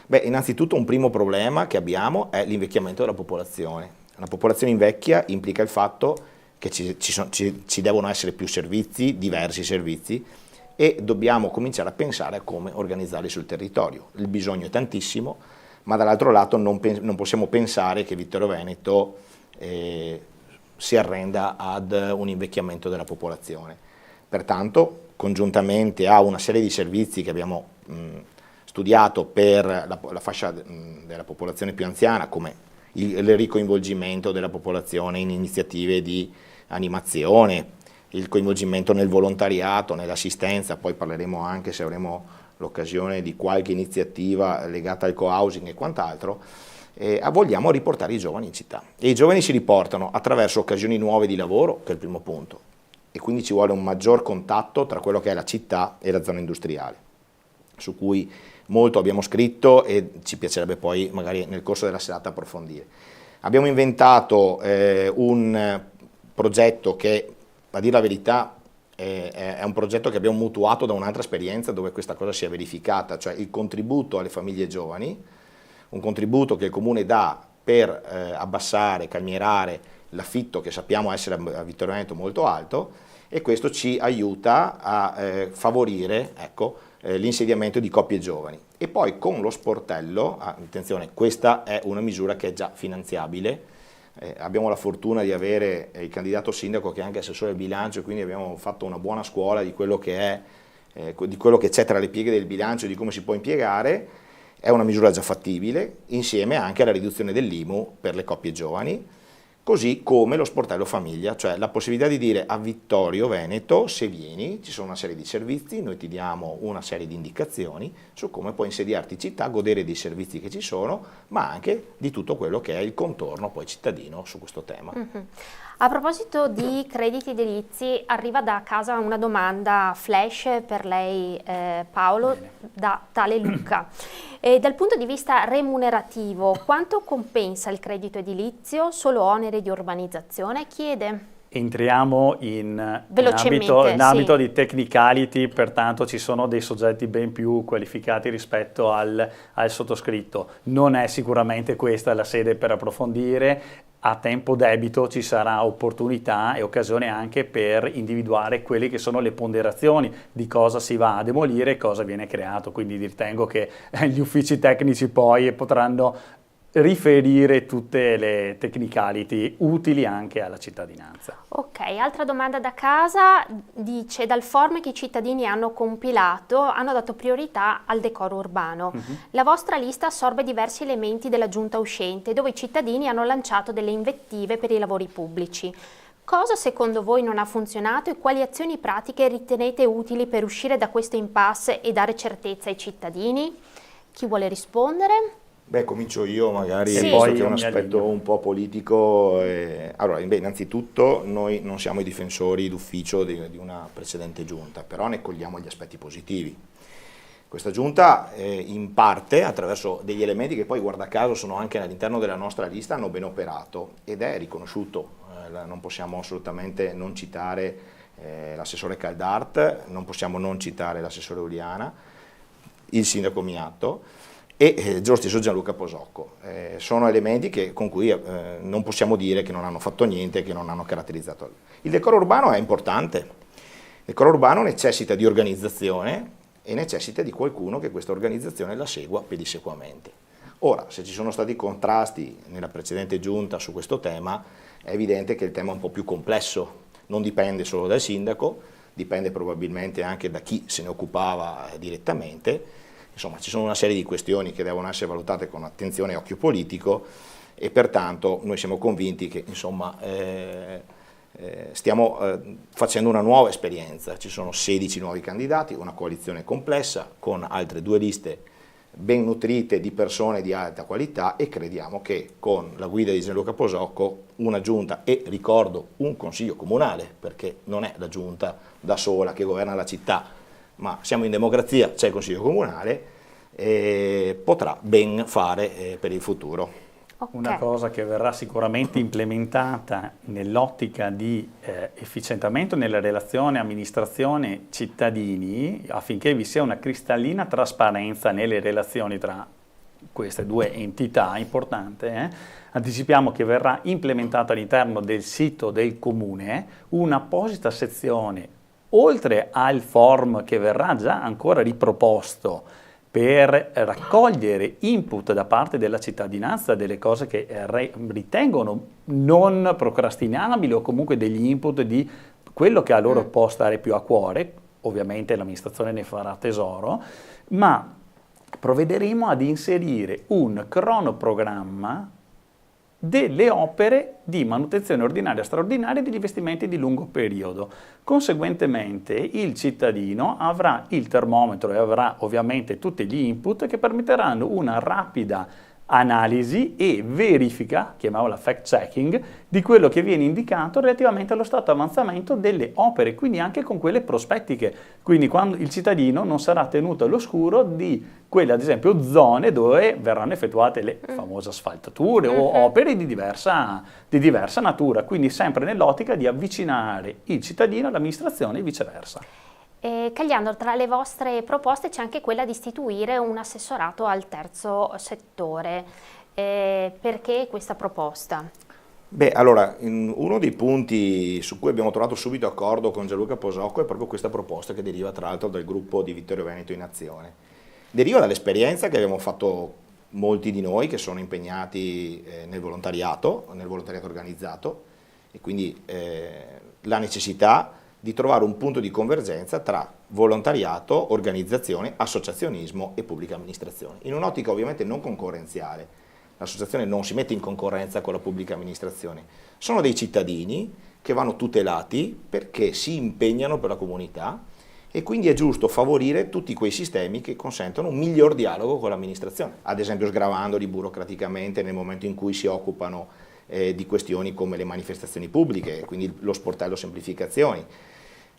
Beh, innanzitutto un primo problema che abbiamo è l'invecchiamento della popolazione. Una popolazione invecchia implica il fatto che ci devono essere più servizi, diversi servizi, e dobbiamo cominciare a pensare a come organizzarli sul territorio. Il bisogno è tantissimo, ma dall'altro lato non possiamo pensare che Vittorio Veneto si arrenda ad un invecchiamento della popolazione. Pertanto, congiuntamente a una serie di servizi che abbiamo studiato per la fascia della popolazione più anziana, come il ricoinvolgimento della popolazione in iniziative di animazione, il coinvolgimento nel volontariato, nell'assistenza, poi parleremo anche, se avremo l'occasione, di qualche iniziativa legata al co-housing e quant'altro, vogliamo riportare i giovani in città. E i giovani si riportano attraverso occasioni nuove di lavoro, che è il primo punto, e quindi ci vuole un maggior contatto tra quello che è la città e la zona industriale, su cui molto abbiamo scritto e ci piacerebbe poi magari nel corso della serata approfondire. Abbiamo inventato un progetto che, a dire la verità, è un progetto che abbiamo mutuato da un'altra esperienza dove questa cosa si è verificata, cioè il contributo alle famiglie giovani, un contributo che il Comune dà per abbassare, calmierare l'affitto che sappiamo essere a Vittorio Veneto molto alto, e questo ci aiuta a favorire, ecco, l'insediamento di coppie giovani. E poi con lo sportello, attenzione, questa è una misura che è già finanziabile. Abbiamo la fortuna di avere il candidato sindaco che è anche assessore del bilancio, quindi abbiamo fatto una buona scuola di quello che c'è tra le pieghe del bilancio e di come si può impiegare. È una misura già fattibile, insieme anche alla riduzione dell'IMU per le coppie giovani, così come lo sportello famiglia, cioè la possibilità di dire a Vittorio Veneto, se vieni ci sono una serie di servizi, noi ti diamo una serie di indicazioni su come puoi insediarti in città, godere dei servizi che ci sono, ma anche di tutto quello che è il contorno poi cittadino su questo tema. A proposito di crediti edilizi, arriva da casa una domanda flash per lei Paolo, da tale Luca. Dal punto di vista remunerativo, quanto compensa il credito edilizio? Solo oneri di urbanizzazione? Chiede. Entriamo in ambito di technicality, pertanto ci sono dei soggetti ben più qualificati rispetto al sottoscritto. Non è sicuramente questa la sede per approfondire. A tempo debito ci sarà opportunità e occasione anche per individuare quelle che sono le ponderazioni di cosa si va a demolire e cosa viene creato, quindi ritengo che gli uffici tecnici poi potranno riferire tutte le technicality utili anche alla cittadinanza. Ok, altra domanda da casa, dice dal form che i cittadini hanno compilato hanno dato priorità al decoro urbano. La vostra lista assorbe diversi elementi della giunta uscente dove i cittadini hanno lanciato delle invettive per i lavori pubblici. Cosa secondo voi non ha funzionato e quali azioni pratiche ritenete utili per uscire da questo impasse e dare certezza ai cittadini? Chi vuole rispondere? Beh, comincio io magari, Sì. visto che è un aspetto un po' politico. Allora, innanzitutto noi non siamo i difensori d'ufficio di una precedente giunta, però ne cogliamo gli aspetti positivi. Questa giunta in parte, attraverso degli elementi che poi guarda caso sono anche all'interno della nostra lista, hanno ben operato ed è riconosciuto. Non possiamo assolutamente non citare l'assessore Caldart, non possiamo non citare l'assessore Uliana, il sindaco Miatto e lo stesso Gianluca Posocco. Sono elementi con cui non possiamo dire che non hanno fatto niente, che non hanno caratterizzato. Il decoro urbano è importante, il decoro urbano necessita di organizzazione e necessita di qualcuno che questa organizzazione la segua pedissequamente. Ora, se ci sono stati contrasti nella precedente giunta su questo tema, è evidente che il tema è un po' più complesso, non dipende solo dal sindaco, dipende probabilmente anche da chi se ne occupava direttamente. Insomma, ci sono una serie di questioni che devono essere valutate con attenzione e occhio politico e pertanto noi siamo convinti che insomma, stiamo facendo una nuova esperienza. Ci sono 16 nuovi candidati, una coalizione complessa con altre 2 liste ben nutrite di persone di alta qualità e crediamo che con la guida di Gianluca Posocco una giunta e ricordo un consiglio comunale, perché non è la giunta da sola che governa la città, ma siamo in democrazia, c'è il Consiglio Comunale e potrà ben fare per il futuro. Okay. Una cosa che verrà sicuramente implementata nell'ottica di efficientamento nella relazione amministrazione-cittadini affinché vi sia una cristallina trasparenza nelle relazioni tra queste 2 entità importante, anticipiamo che verrà implementata all'interno del sito del comune un'apposita sezione oltre al form che verrà già ancora riproposto per raccogliere input da parte della cittadinanza delle cose che ritengono non procrastinabili o comunque degli input di quello che a loro può stare più a cuore, ovviamente l'amministrazione ne farà tesoro, ma provvederemo ad inserire un cronoprogramma delle opere di manutenzione ordinaria e straordinaria degli investimenti di lungo periodo. Conseguentemente il cittadino avrà il termometro e avrà ovviamente tutti gli input che permetteranno una rapida analisi e verifica, chiamiamola fact checking, di quello che viene indicato relativamente allo stato avanzamento delle opere, quindi anche con quelle prospettiche. Quindi quando il cittadino non sarà tenuto all'oscuro di quelle, ad esempio, zone dove verranno effettuate le famose asfaltature o opere di diversa natura, quindi sempre nell'ottica di avvicinare il cittadino all'amministrazione e viceversa. Cagliandro, tra le vostre proposte c'è anche quella di istituire un assessorato al terzo settore. Perché questa proposta? Beh, allora, uno dei punti su cui abbiamo trovato subito accordo con Gianluca Posocco è proprio questa proposta che deriva tra l'altro dal gruppo di Vittorio Veneto in Azione. Deriva dall'esperienza che abbiamo fatto molti di noi che sono impegnati nel volontariato organizzato e quindi la necessità di trovare un punto di convergenza tra volontariato, organizzazione, associazionismo e pubblica amministrazione, in un'ottica ovviamente non concorrenziale, l'associazione non si mette in concorrenza con la pubblica amministrazione, sono dei cittadini che vanno tutelati perché si impegnano per la comunità e quindi è giusto favorire tutti quei sistemi che consentono un miglior dialogo con l'amministrazione, ad esempio sgravandoli burocraticamente nel momento in cui si occupano di questioni come le manifestazioni pubbliche, quindi lo sportello semplificazioni.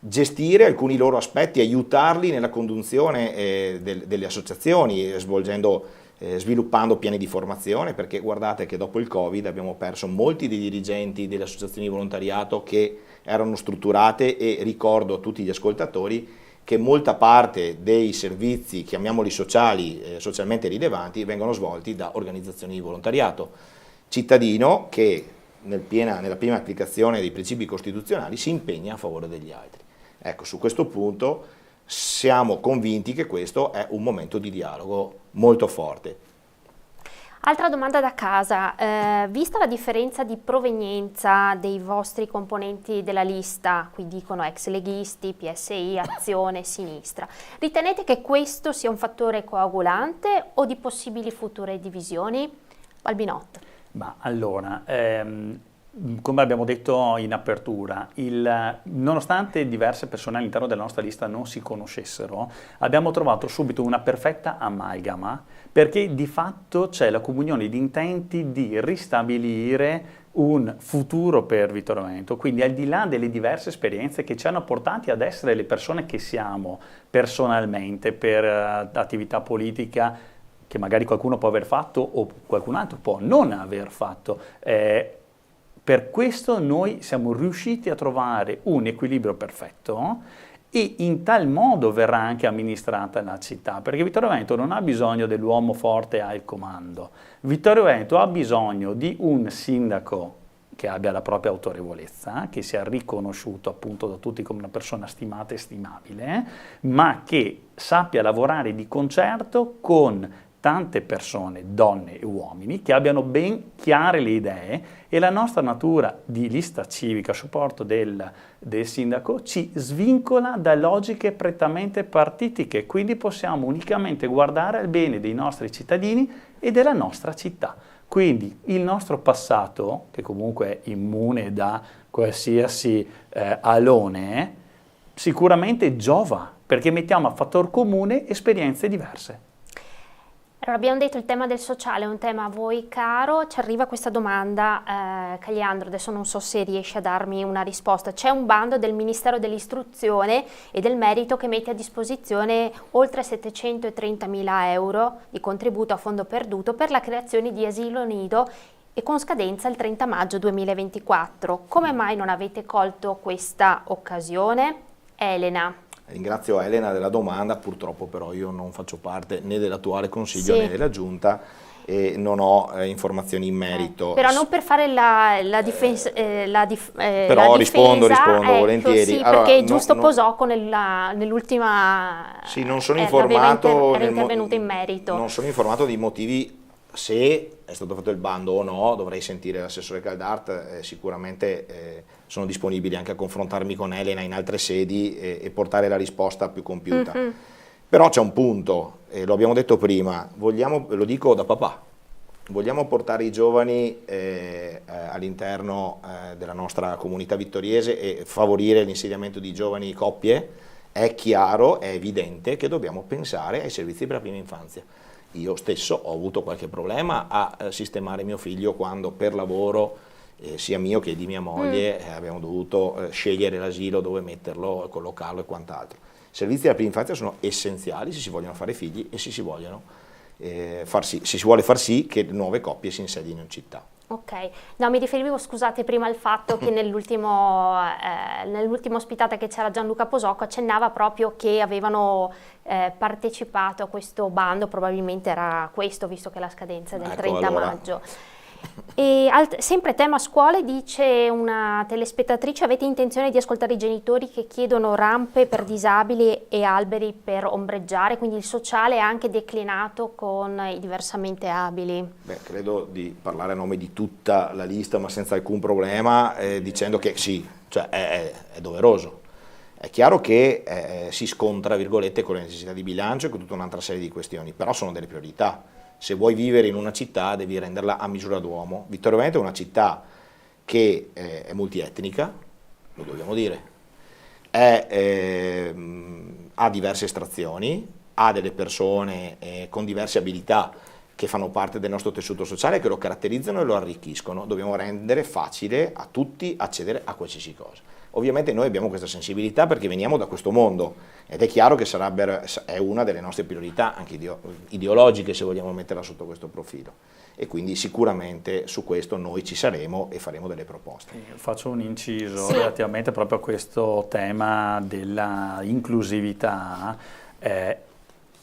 Gestire alcuni loro aspetti, aiutarli nella conduzione delle associazioni, sviluppando piani di formazione, perché guardate che dopo il Covid abbiamo perso molti dei dirigenti delle associazioni di volontariato che erano strutturate e ricordo a tutti gli ascoltatori che molta parte dei servizi, chiamiamoli sociali, socialmente rilevanti, vengono svolti da organizzazioni di volontariato cittadino che nella piena applicazione dei principi costituzionali si impegna a favore degli altri. Ecco, su questo punto siamo convinti che questo è un momento di dialogo molto forte. Altra domanda da casa, vista la differenza di provenienza dei vostri componenti della lista, qui dicono ex leghisti, PSI, Azione, Sinistra, ritenete che questo sia un fattore coagulante o di possibili future divisioni? Albinotto. Ma allora, come abbiamo detto in apertura, nonostante diverse persone all'interno della nostra lista non si conoscessero, abbiamo trovato subito una perfetta amalgama, perché di fatto c'è la comunione di intenti di ristabilire un futuro per Vittorio Veneto, quindi al di là delle diverse esperienze che ci hanno portati ad essere le persone che siamo personalmente per attività politica, che magari qualcuno può aver fatto o qualcun altro può non aver fatto. Per questo noi siamo riusciti a trovare un equilibrio perfetto e in tal modo verrà anche amministrata la città, perché Vittorio Veneto non ha bisogno dell'uomo forte al comando. Vittorio Veneto ha bisogno di un sindaco che abbia la propria autorevolezza, che sia riconosciuto appunto da tutti come una persona stimata e stimabile, ma che sappia lavorare di concerto con tante persone, donne e uomini, che abbiano ben chiare le idee, e la nostra natura di lista civica a supporto del sindaco ci svincola da logiche prettamente partitiche, quindi possiamo unicamente guardare al bene dei nostri cittadini e della nostra città. Quindi il nostro passato, che comunque è immune da qualsiasi alone, sicuramente giova, perché mettiamo a fattor comune esperienze diverse. Allora, abbiamo detto il tema del sociale è un tema a voi caro, ci arriva questa domanda, Cagliandro, adesso non so se riesci a darmi una risposta. C'è un bando del Ministero dell'Istruzione e del Merito che mette a disposizione oltre 730.000 euro di contributo a fondo perduto per la creazione di asilo nido e con scadenza il 30 maggio 2024. Come mai non avete colto questa occasione? Elena. Ringrazio Elena della domanda, purtroppo però io non faccio parte né dell'attuale Consiglio né della Giunta e non ho informazioni in merito. Però non per fare la difesa, però rispondo volentieri. Sì, allora, perché giusto Posocco nell'ultima sì, non sono informato, era intervenuto in merito. Non sono informato dei motivi, se è stato fatto il bando o no, dovrei sentire l'assessore Caldart, sicuramente sono disponibili anche a confrontarmi con Elena in altre sedi e portare la risposta più compiuta. Però c'è un punto, lo abbiamo detto prima, lo dico da papà, vogliamo portare i giovani all'interno della nostra comunità vittoriese e favorire l'insediamento di giovani coppie, è chiaro, è evidente che dobbiamo pensare ai servizi per la prima infanzia. Io stesso ho avuto qualche problema a sistemare mio figlio quando per lavoro, sia mio che di mia moglie, abbiamo dovuto scegliere l'asilo, dove metterlo, collocarlo e quant'altro. I servizi della prima infanzia sono essenziali se si vogliono fare figli e se si vuole far sì che nuove coppie si insedino in città. Ok, no, mi riferivo, scusate, prima al fatto che nell'ultima ospitata che c'era Gianluca Posocco accennava proprio che avevano partecipato a questo bando, probabilmente era questo, visto che la scadenza è del 30 maggio. E sempre tema scuole, dice una telespettatrice, avete intenzione di ascoltare i genitori che chiedono rampe per disabili e alberi per ombreggiare, quindi il sociale è anche declinato con i diversamente abili? Beh, credo di parlare a nome di tutta la lista, ma senza alcun problema, dicendo che sì, cioè è doveroso. È chiaro che si scontra, virgolette, con le necessità di bilancio e con tutta un'altra serie di questioni, però sono delle priorità. Se vuoi vivere in una città devi renderla a misura d'uomo. Vittorio Veneto è una città che è multietnica, lo dobbiamo dire, ha diverse estrazioni, ha delle persone con diverse abilità che fanno parte del nostro tessuto sociale, che lo caratterizzano e lo arricchiscono. Dobbiamo rendere facile a tutti accedere a qualsiasi cosa. Ovviamente noi abbiamo questa sensibilità perché veniamo da questo mondo ed è chiaro che è una delle nostre priorità, anche ideologiche, se vogliamo metterla sotto questo profilo. E quindi sicuramente su questo noi ci saremo e faremo delle proposte. Faccio un inciso relativamente proprio a questo tema della inclusività.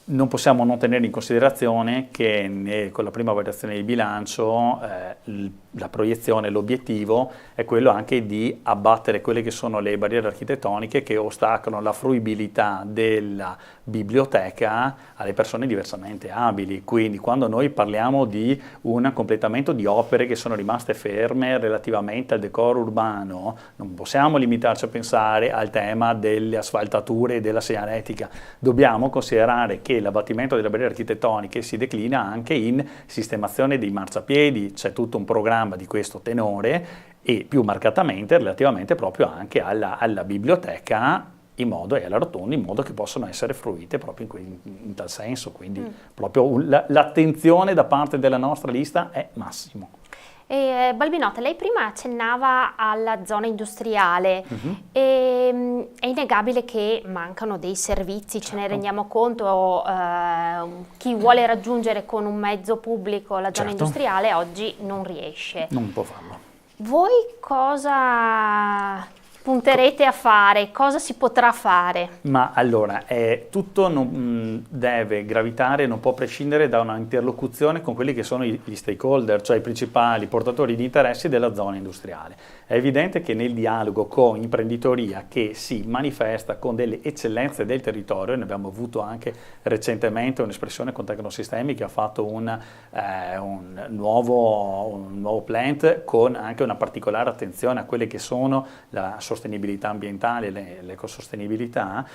Non possiamo non tenere in considerazione che con la prima variazione di bilancio la proiezione, l'obiettivo è quello anche di abbattere quelle che sono le barriere architettoniche che ostacolano la fruibilità della biblioteca alle persone diversamente abili. Quindi quando noi parliamo di un completamento di opere che sono rimaste ferme relativamente al decoro urbano, non possiamo limitarci a pensare al tema delle asfaltature e della segnaletica, dobbiamo considerare che l'abbattimento delle barriere architettoniche si declina anche in sistemazione dei marciapiedi, c'è tutto un programma di questo tenore e più marcatamente relativamente proprio anche alla biblioteca e alla rotonda, in modo che possano essere fruite proprio in tal senso, quindi proprio l'attenzione da parte della nostra lista è massimo. Balbinotta, lei prima accennava alla zona industriale, è innegabile che mancano dei servizi, ce ne rendiamo conto, chi vuole raggiungere con un mezzo pubblico la zona industriale oggi non riesce. Non può farlo. Voi cosa punterete a fare? Cosa si potrà fare? Ma allora, tutto deve gravitare, non può prescindere da una interlocuzione con quelli che sono gli stakeholder, cioè i principali portatori di interessi della zona industriale. È evidente che nel dialogo con imprenditoria che si manifesta con delle eccellenze del territorio, ne abbiamo avuto anche recentemente un'espressione con Tecnosistemi che ha fatto un nuovo plant con anche una particolare attenzione a quelle che sono la sostenibilità ambientale e l'ecosostenibilità,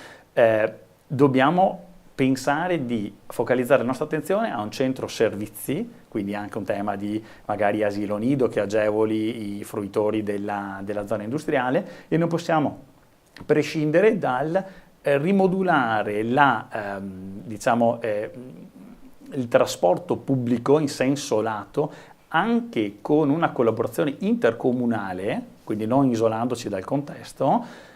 dobbiamo pensare di focalizzare la nostra attenzione a un centro servizi, quindi anche un tema di magari asilo nido che agevoli i fruitori della zona industriale, e non possiamo prescindere dal rimodulare il trasporto pubblico in senso lato anche con una collaborazione intercomunale, quindi non isolandoci dal contesto,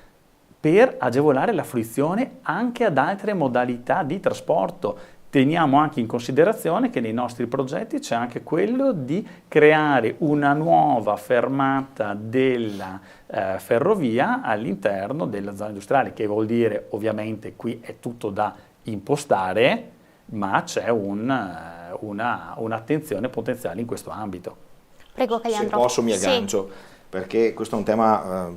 per agevolare la fruizione anche ad altre modalità di trasporto. Teniamo anche in considerazione che nei nostri progetti c'è anche quello di creare una nuova fermata della ferrovia all'interno della zona industriale, che vuol dire, ovviamente qui è tutto da impostare, ma c'è un'attenzione potenziale in questo ambito. Prego, Caliandro. Se posso mi aggancio. Perché questo è un tema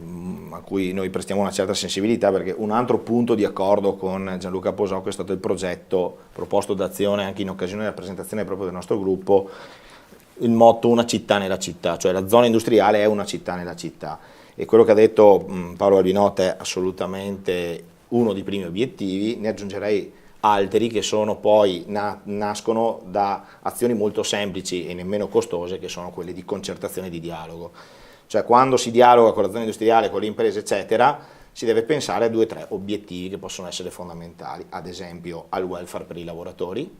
a cui noi prestiamo una certa sensibilità, perché un altro punto di accordo con Gianluca Posocco è stato il progetto proposto d'azione anche in occasione della presentazione proprio del nostro gruppo, il motto "una città nella città", cioè la zona industriale è una città nella città, e quello che ha detto Paolo Balbinotta è assolutamente uno dei primi obiettivi. Ne aggiungerei altri che sono poi nascono da azioni molto semplici e nemmeno costose, che sono quelle di concertazione e di dialogo. Cioè quando si dialoga con la zona industriale, con le imprese eccetera, si deve pensare a 2 o 3 obiettivi che possono essere fondamentali, ad esempio al welfare per i lavoratori,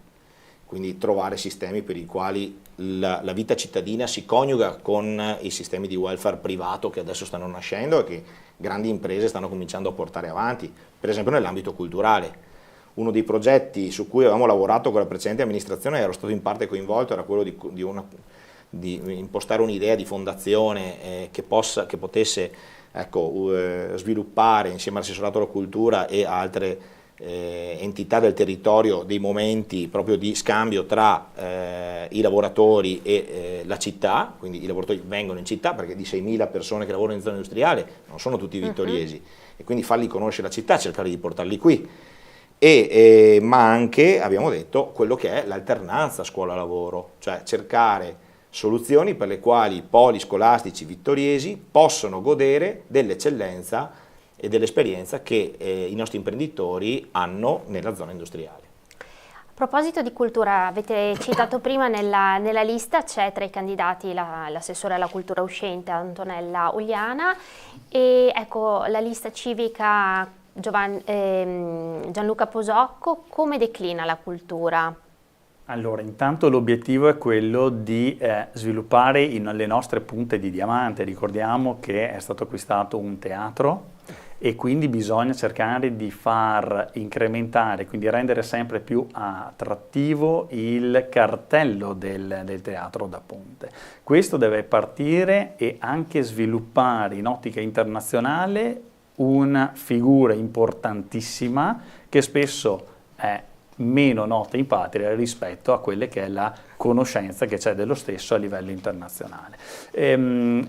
quindi trovare sistemi per i quali la vita cittadina si coniuga con i sistemi di welfare privato che adesso stanno nascendo e che grandi imprese stanno cominciando a portare avanti, per esempio nell'ambito culturale. Uno dei progetti su cui avevamo lavorato con la precedente amministrazione, ero stato in parte coinvolto, era quello di impostare un'idea di fondazione che potesse sviluppare insieme all'assessorato alla cultura e a altre entità del territorio dei momenti proprio di scambio tra i lavoratori e la città. Quindi i lavoratori vengono in città, perché di 6.000 persone che lavorano in zona industriale non sono tutti vittoriesi, e quindi farli conoscere la città, cercare di portarli qui. Ma anche, abbiamo detto, quello che è l'alternanza scuola-lavoro, cioè cercare soluzioni per le quali i poli scolastici vittoriesi possono godere dell'eccellenza e dell'esperienza che i nostri imprenditori hanno nella zona industriale. proposito di cultura, avete citato prima nella lista, c'è tra i candidati l'assessore alla cultura uscente Antonella Ugliana e ecco la lista civica Gianluca Posocco, come declina la cultura? Allora, intanto l'obiettivo è quello di sviluppare le nostre punte di diamante. Ricordiamo che è stato acquistato un teatro e quindi bisogna cercare di far incrementare, quindi rendere sempre più attrattivo il cartello del teatro da ponte. Questo deve partire e anche sviluppare in ottica internazionale una figura importantissima che spesso è meno nota in patria rispetto a quelle che è la conoscenza che c'è dello stesso a livello internazionale.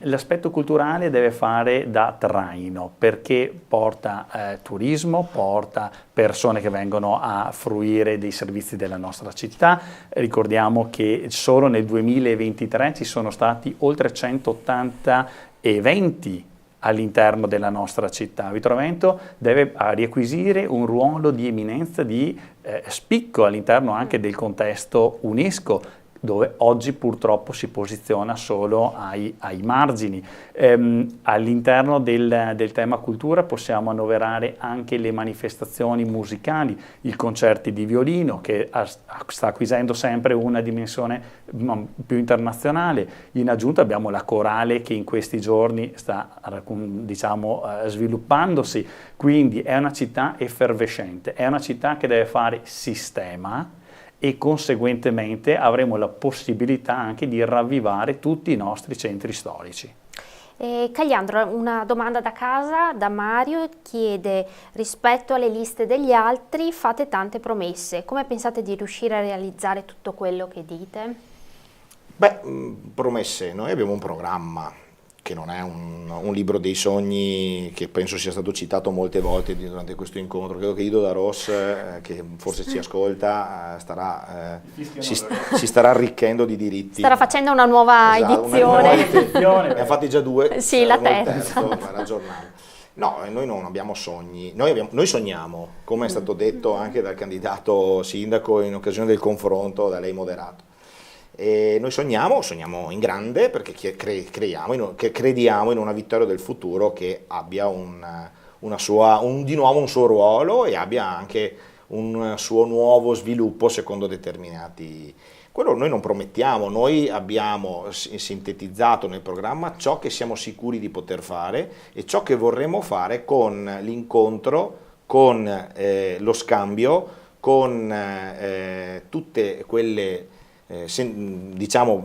L'aspetto culturale deve fare da traino perché porta turismo, porta persone che vengono a fruire dei servizi della nostra città. Ricordiamo che solo nel 2023 ci sono stati oltre 180 eventi all'interno della nostra città. Viterbo Veneto deve riacquisire un ruolo di eminenza, di spicco all'interno anche del contesto UNESCO, dove oggi purtroppo si posiziona solo ai margini. All'interno del tema cultura possiamo annoverare anche le manifestazioni musicali, i concerti di violino che sta acquisendo sempre una dimensione più internazionale. In aggiunta abbiamo la corale che in questi giorni sta sviluppandosi, quindi è una città effervescente, è una città che deve fare sistema e conseguentemente avremo la possibilità anche di ravvivare tutti i nostri centri storici. Cagliandro, una domanda da casa, da Mario, chiede: rispetto alle liste degli altri fate tante promesse, come pensate di riuscire a realizzare tutto quello che dite? Beh, promesse, noi abbiamo un programma che non è un libro dei sogni che penso sia stato citato molte volte durante questo incontro. Credo che Ido da Ros, che forse ci ascolta, si starà arricchendo di diritti. Starà facendo una nuova edizione. Ne ha fatti già due. Sì, la terza. Era giornale. No, noi non abbiamo sogni, noi sogniamo, come è stato detto anche dal candidato sindaco in occasione del confronto da lei moderato. E noi sogniamo in grande perché crediamo in una vittoria del futuro che abbia di nuovo un suo ruolo e abbia anche un suo nuovo sviluppo secondo determinati. Quello noi non promettiamo, noi abbiamo sintetizzato nel programma ciò che siamo sicuri di poter fare e ciò che vorremmo fare con l'incontro, con lo scambio, con tutte quelle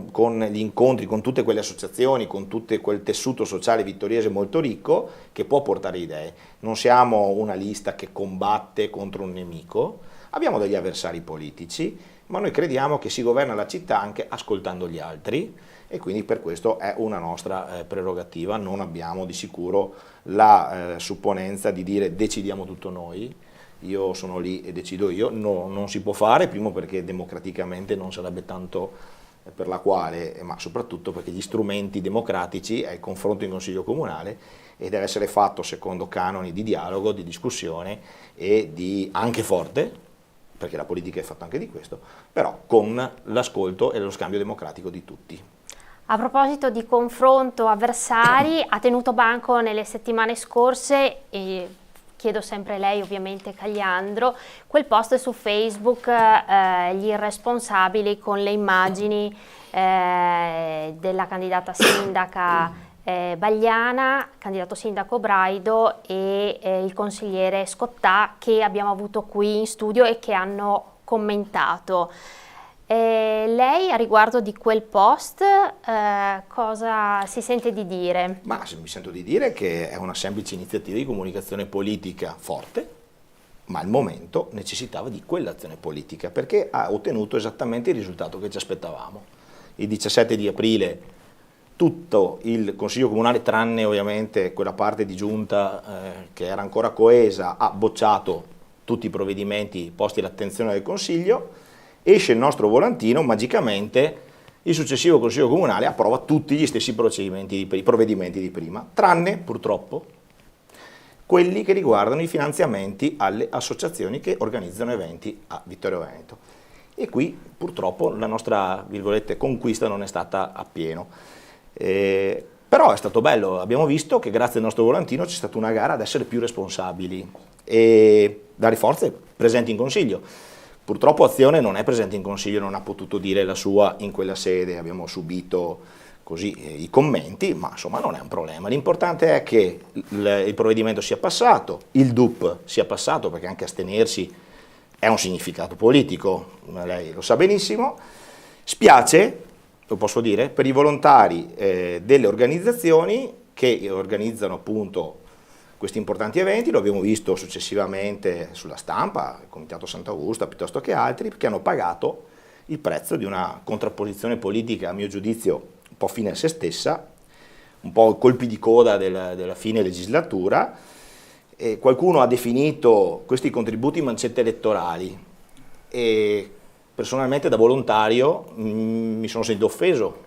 con gli incontri, con tutte quelle associazioni, con tutto quel tessuto sociale vittoriese molto ricco che può portare idee. Non siamo una lista che combatte contro un nemico, abbiamo degli avversari politici, ma noi crediamo che si governa la città anche ascoltando gli altri e quindi per questo è una nostra prerogativa. Non abbiamo di sicuro la supponenza di dire decidiamo tutto noi. Io sono lì e decido io, no, non si può fare, primo perché democraticamente non sarebbe tanto per la quale, ma soprattutto perché gli strumenti democratici è il confronto in Consiglio Comunale e deve essere fatto secondo canoni di dialogo, di discussione e di anche forte, perché la politica è fatta anche di questo, però con l'ascolto e lo scambio democratico di tutti. A proposito di confronto avversari, ha tenuto banco nelle settimane scorse e chiedo sempre lei, ovviamente Cagliandro, quel post su Facebook, gli irresponsabili con le immagini della candidata sindaca Bagliana, candidato sindaco Braido e il consigliere Scottà che abbiamo avuto qui in studio e che hanno commentato. Lei a riguardo di quel post cosa si sente di dire? Ma mi sento di dire che è una semplice iniziativa di comunicazione politica forte, ma al momento necessitava di quell'azione politica perché ha ottenuto esattamente il risultato che ci aspettavamo. Il 17 di aprile tutto il Consiglio Comunale, tranne ovviamente quella parte di giunta che era ancora coesa, ha bocciato tutti i provvedimenti posti all'attenzione del Consiglio. Esce il nostro volantino, magicamente il successivo Consiglio Comunale approva tutti gli stessi provvedimenti di prima, tranne purtroppo quelli che riguardano i finanziamenti alle associazioni che organizzano eventi a Vittorio Veneto. E qui purtroppo la nostra, virgolette, conquista non è stata appieno. Però è stato bello, abbiamo visto che grazie al nostro volantino c'è stata una gara ad essere più responsabili e dare forze presenti in consiglio. Purtroppo Azione non è presente in consiglio, non ha potuto dire la sua in quella sede, abbiamo subito così i commenti, ma insomma non è un problema. L'importante è che il provvedimento sia passato, il DUP sia passato, perché anche astenersi è un significato politico, lei lo sa benissimo. Spiace, lo posso dire, per i volontari delle organizzazioni che organizzano appunto questi importanti eventi, lo abbiamo visto successivamente sulla stampa, il Comitato Sant'Augusta piuttosto che altri, che hanno pagato il prezzo di una contrapposizione politica, a mio giudizio, un po' fine a se stessa, un po' colpi di coda della fine legislatura. E qualcuno ha definito questi contributi mancette elettorali e personalmente da volontario mi sono sentito offeso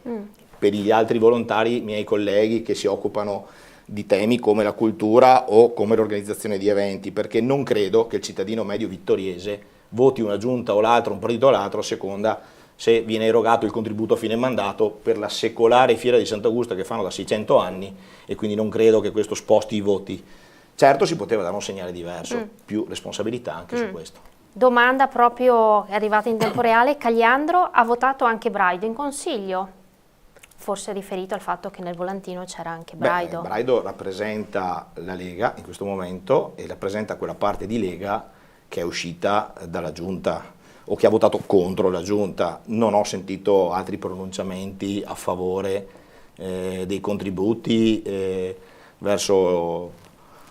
per gli altri volontari, miei colleghi che si occupano di temi come la cultura o come l'organizzazione di eventi, perché non credo che il cittadino medio vittoriese voti una giunta o l'altra, un partito o l'altro, a seconda se viene erogato il contributo a fine mandato per la secolare fiera di Sant'Augusta che fanno da 600 anni, e quindi non credo che questo sposti i voti. Certo, si poteva dare un segnale diverso, più responsabilità anche su questo. Domanda proprio è arrivata in tempo reale, Cagliandro ha votato anche Braido in consiglio, forse riferito al fatto che nel volantino c'era anche Braido. Braido rappresenta la Lega in questo momento e rappresenta quella parte di Lega che è uscita dalla giunta o che ha votato contro la giunta. Non ho sentito altri pronunciamenti a favore dei contributi verso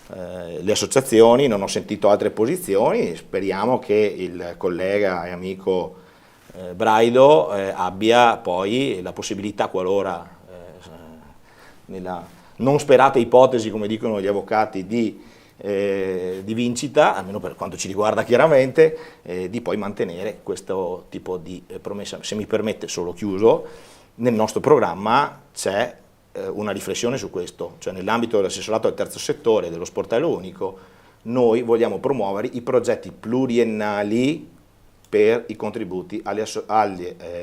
le associazioni, non ho sentito altre posizioni. Speriamo che il collega e amico Braido abbia poi la possibilità, qualora nella non sperata ipotesi, come dicono gli avvocati, di vincita, almeno per quanto ci riguarda chiaramente, di poi mantenere questo tipo di promessa. Se mi permette, solo chiuso, nel nostro programma c'è una riflessione su questo, cioè nell'ambito dell'assessorato al terzo settore, dello sportello unico, noi vogliamo promuovere i progetti pluriennali per i contributi alle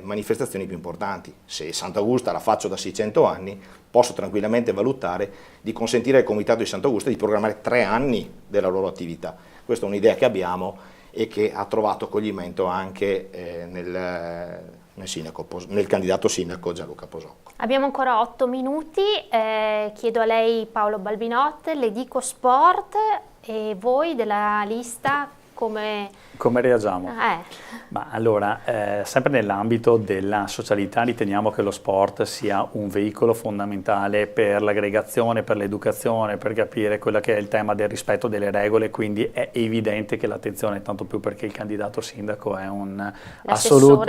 manifestazioni più importanti. Se Sant'Augusta la faccio da 600 anni, posso tranquillamente valutare di consentire al Comitato di Sant'Augusta di programmare 3 anni della loro attività. Questa è un'idea che abbiamo e che ha trovato accoglimento anche nel candidato sindaco Gianluca Posocco. Abbiamo ancora 8 minuti, chiedo a lei Paolo Balbinot, le dico sport e voi della lista come reagiamo? Ma allora, sempre nell'ambito della socialità riteniamo che lo sport sia un veicolo fondamentale per l'aggregazione, per l'educazione, per capire quello che è il tema del rispetto delle regole, quindi è evidente che l'attenzione, tanto più perché il candidato sindaco è un assoluto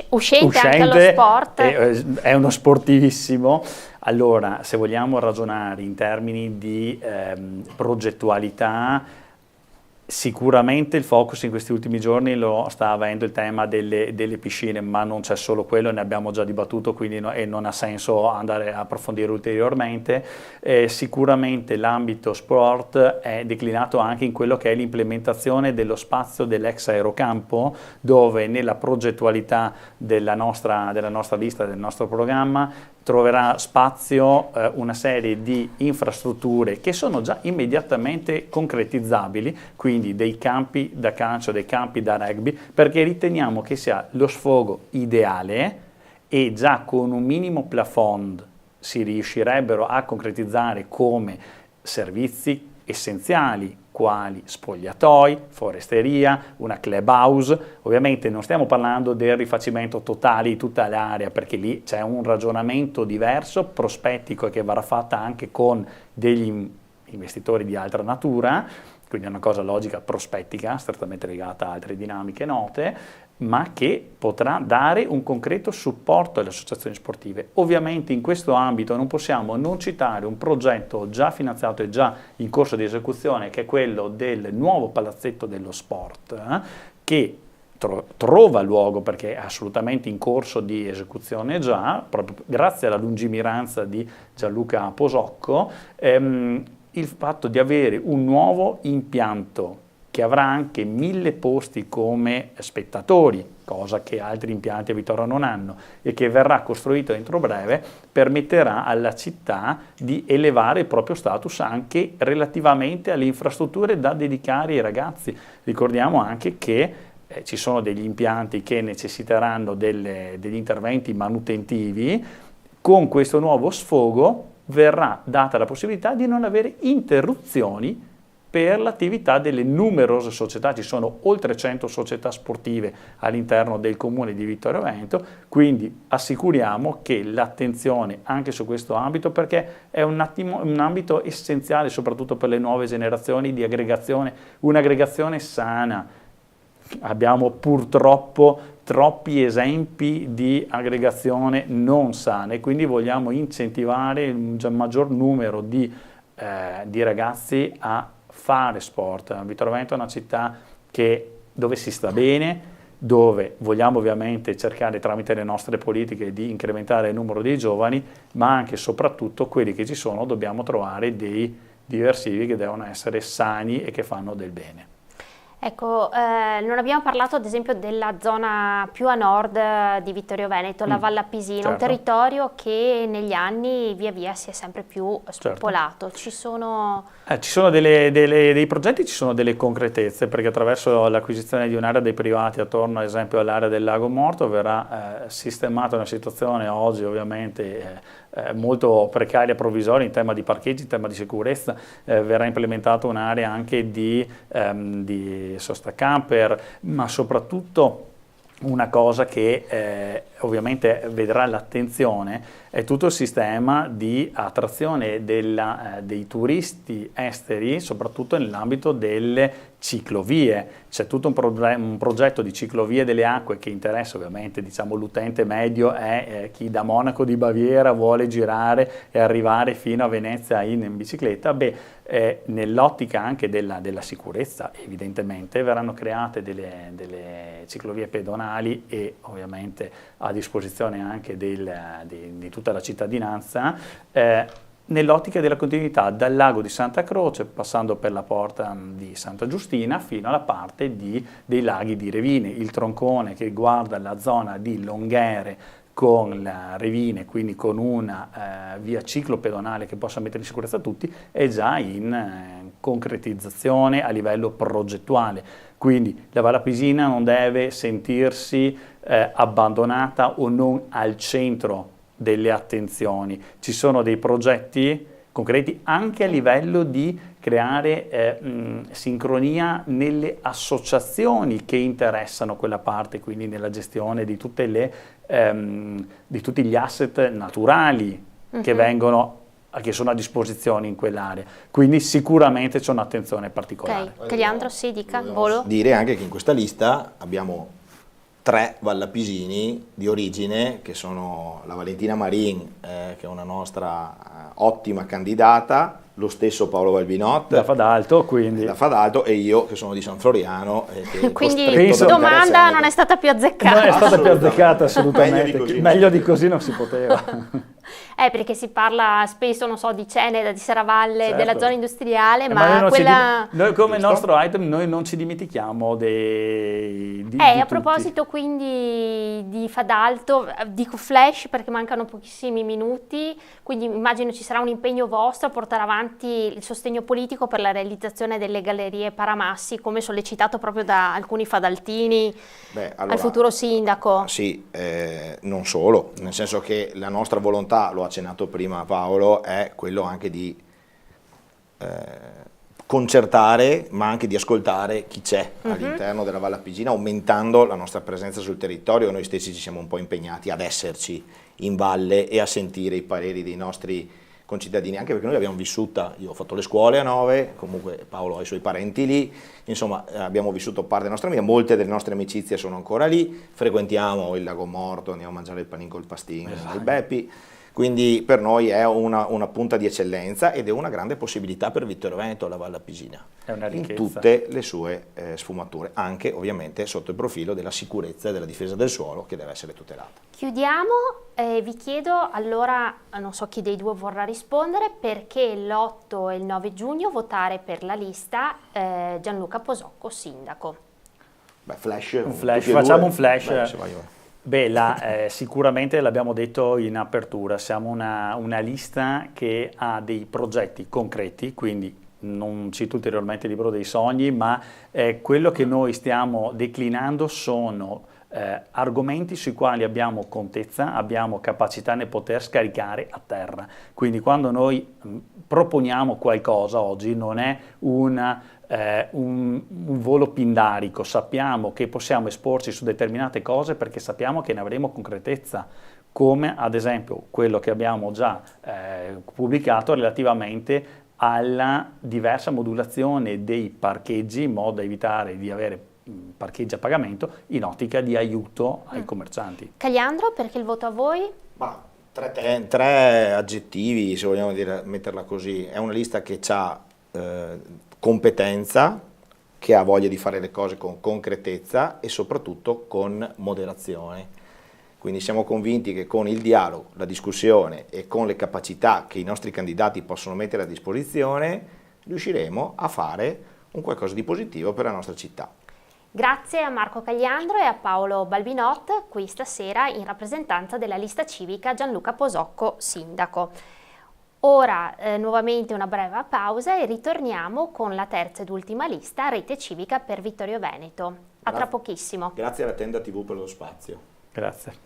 uscente anche allo sport. È uno sportivissimo. Allora, se vogliamo ragionare in termini di progettualità, sicuramente il focus in questi ultimi giorni lo sta avendo il tema delle piscine, ma non c'è solo quello, ne abbiamo già dibattuto, quindi non ha senso andare a approfondire ulteriormente. Sicuramente l'ambito sport è declinato anche in quello che è l'implementazione dello spazio dell'ex aerocampo, dove nella progettualità della nostra lista, del nostro programma, troverà spazio una serie di infrastrutture che sono già immediatamente concretizzabili, quindi dei campi da calcio, dei campi da rugby, perché riteniamo che sia lo sfogo ideale e già con un minimo plafond si riuscirebbero a concretizzare come servizi essenziali, quali spogliatoi, foresteria, una clubhouse. Ovviamente non stiamo parlando del rifacimento totale di tutta l'area, perché lì c'è un ragionamento diverso, prospettico, che verrà fatta anche con degli investitori di altra natura, quindi è una cosa logica prospettica, strettamente legata a altre dinamiche note, ma che potrà dare un concreto supporto alle associazioni sportive. Ovviamente in questo ambito non possiamo non citare un progetto già finanziato e già in corso di esecuzione, che è quello del nuovo palazzetto dello sport, che trova luogo, perché è assolutamente in corso di esecuzione già, proprio grazie alla lungimiranza di Gianluca Posocco, il fatto di avere un nuovo impianto che avrà anche 1000 posti come spettatori, cosa che altri impianti a Vittoria non hanno, e che verrà costruito entro breve, permetterà alla città di elevare il proprio status anche relativamente alle infrastrutture da dedicare ai ragazzi. Ricordiamo anche che ci sono degli impianti che necessiteranno degli interventi manutentivi. Con questo nuovo sfogo verrà data la possibilità di non avere interruzioni per l'attività delle numerose società. Ci sono oltre 100 società sportive all'interno del comune di Vittorio Veneto, quindi assicuriamo che l'attenzione anche su questo ambito, perché è un ambito essenziale soprattutto per le nuove generazioni di aggregazione, un'aggregazione sana. Abbiamo purtroppo troppi esempi di aggregazione non sana e quindi vogliamo incentivare un maggior numero di ragazzi a fare sport. Vittorio Veneto è una città dove si sta bene, dove vogliamo ovviamente cercare tramite le nostre politiche di incrementare il numero dei giovani, ma anche e soprattutto quelli che ci sono dobbiamo trovare dei diversivi che devono essere sani e che fanno del bene. Ecco, non abbiamo parlato ad esempio della zona più a nord di Vittorio Veneto, la Val Appisina, certo. Un territorio che negli anni via via si è sempre più spopolato. Certo. Ci sono dei progetti, ci sono delle concretezze, perché attraverso l'acquisizione di un'area dei privati attorno ad esempio all'area del Lago Morto verrà sistemata una situazione oggi ovviamente molto precaria e provvisoria in tema di parcheggi, in tema di sicurezza. Verrà implementata un'area anche di sosta camper, ma soprattutto una cosa che ovviamente vedrà l'attenzione è tutto il sistema di attrazione dei turisti esteri, soprattutto nell'ambito delle ciclovie. C'è tutto un progetto di ciclovie delle acque che interessa ovviamente, diciamo, l'utente medio è chi da Monaco di Baviera vuole girare e arrivare fino a Venezia in bicicletta. Nell'ottica anche della sicurezza evidentemente verranno create delle ciclovie pedonali e ovviamente a disposizione anche di tutta la cittadinanza, nell'ottica della continuità dal lago di Santa Croce, passando per la porta di Santa Giustina, fino alla parte dei laghi di Revine, il troncone che guarda la zona di Longhere con la Revine, quindi con una via ciclopedonale che possa mettere in sicurezza tutti, è già in concretizzazione a livello progettuale. Quindi la Val Appisina non deve sentirsi abbandonata o non al centro delle attenzioni. Ci sono dei progetti concreti anche a livello di creare sincronia nelle associazioni che interessano quella parte, quindi nella gestione di tutti gli asset naturali che sono a disposizione in quell'area. Quindi sicuramente c'è un'attenzione particolare. Ok, Caliandro, sì, dica, volo. Dire anche che in questa lista abbiamo 3 Vallappisini di origine, che sono la Valentina Marin, che è una nostra ottima candidata, lo stesso Paolo Valbinot da Fadalto, quindi da Fadalto, e io che sono di San Floriano, quindi domanda non è stata più azzeccata. Non è stata più azzeccata assolutamente, meglio di così non si poteva. Perché si parla spesso, non so, di Ceneda, di Serravalle, certo, della zona industriale, ma quella... Noi come nostro item noi non ci dimentichiamo di a proposito quindi di Fadalto, dico flash perché mancano pochissimi minuti, quindi immagino ci sarà un impegno vostro a portare avanti il sostegno politico per la realizzazione delle gallerie Paramassi, come sollecitato proprio da alcuni fadaltini al futuro sindaco. Sì, non solo, nel senso che la nostra volontà, lo ha accennato prima Paolo, è quello anche di concertare, ma anche di ascoltare chi c'è all'interno della Val Appisina, aumentando la nostra presenza sul territorio. Noi stessi ci siamo un po' impegnati ad esserci in valle e a sentire i pareri dei nostri concittadini, anche perché noi abbiamo vissuta, io ho fatto le scuole a Nove, comunque Paolo ha i suoi parenti lì, insomma abbiamo vissuto parte della nostra vita, molte delle nostre amicizie sono ancora lì, frequentiamo il Lago Morto, andiamo a mangiare il panino col pastin, il Beppi, Quindi per noi è una punta di eccellenza ed è una grande possibilità per Vittorio Veneto, la Valle Appisina, È una in ricchezza. tutte le sue sfumature, anche ovviamente sotto il profilo della sicurezza e della difesa del suolo che deve essere tutelata. Chiudiamo, vi chiedo allora, non so chi dei due vorrà rispondere, perché l'8 e il 9 giugno votare per la lista Gianluca Posocco sindaco. Beh, flash, Facciamo un flash. Beh, se voglio. Sicuramente l'abbiamo detto in apertura, siamo una lista che ha dei progetti concreti, quindi non cito ulteriormente il libro dei sogni, ma quello che noi stiamo declinando sono argomenti sui quali abbiamo contezza, abbiamo capacità nel poter scaricare a terra. Quindi quando noi proponiamo qualcosa oggi non è un volo pindarico, sappiamo che possiamo esporci su determinate cose perché sappiamo che ne avremo concretezza, come ad esempio quello che abbiamo già pubblicato relativamente alla diversa modulazione dei parcheggi in modo da evitare di avere parcheggi a pagamento in ottica di aiuto ai commercianti. Cagliandro, perché il voto a voi? Ma tre aggettivi, se vogliamo metterla così. È una lista che ha competenza, che ha voglia di fare le cose con concretezza e soprattutto con moderazione. Quindi siamo convinti che con il dialogo, la discussione e con le capacità che i nostri candidati possono mettere a disposizione riusciremo a fare un qualcosa di positivo per la nostra città. Grazie a Marco Cagliandro e a Paolo Balbinot, qui stasera in rappresentanza della lista civica Gianluca Posocco sindaco. Ora nuovamente una breve pausa e ritorniamo con la terza ed ultima lista, Rete Civica per Vittorio Veneto. A tra pochissimo. Grazie alla Tenda TV per lo spazio. Grazie.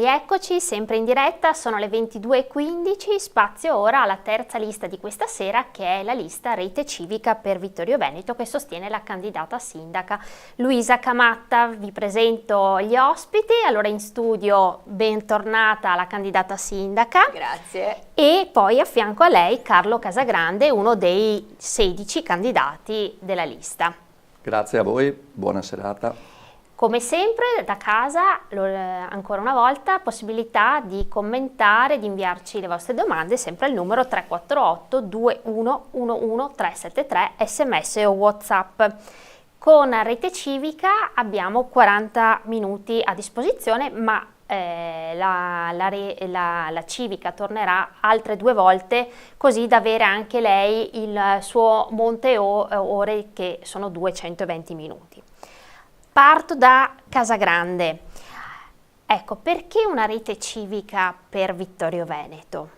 Rieccoci, sempre in diretta, sono le 22:15, spazio ora alla terza lista di questa sera, che è la lista Rete Civica per Vittorio Veneto, che sostiene la candidata sindaca Luisa Camatta. Vi presento gli ospiti. Allora, in studio, bentornata la candidata sindaca. Grazie. E poi a fianco a lei Carlo Casagrande, uno dei 16 candidati della lista. Grazie a voi, buona serata. Come sempre da casa, ancora una volta, possibilità di commentare, di inviarci le vostre domande sempre al numero 348 2111 373, sms o WhatsApp. Con Rete Civica abbiamo 40 minuti a disposizione, ma la Civica tornerà altre 2 volte, così da avere anche lei il suo monte ore, che sono 220 minuti. Parto da Casagrande. Ecco, perché una rete civica per Vittorio Veneto?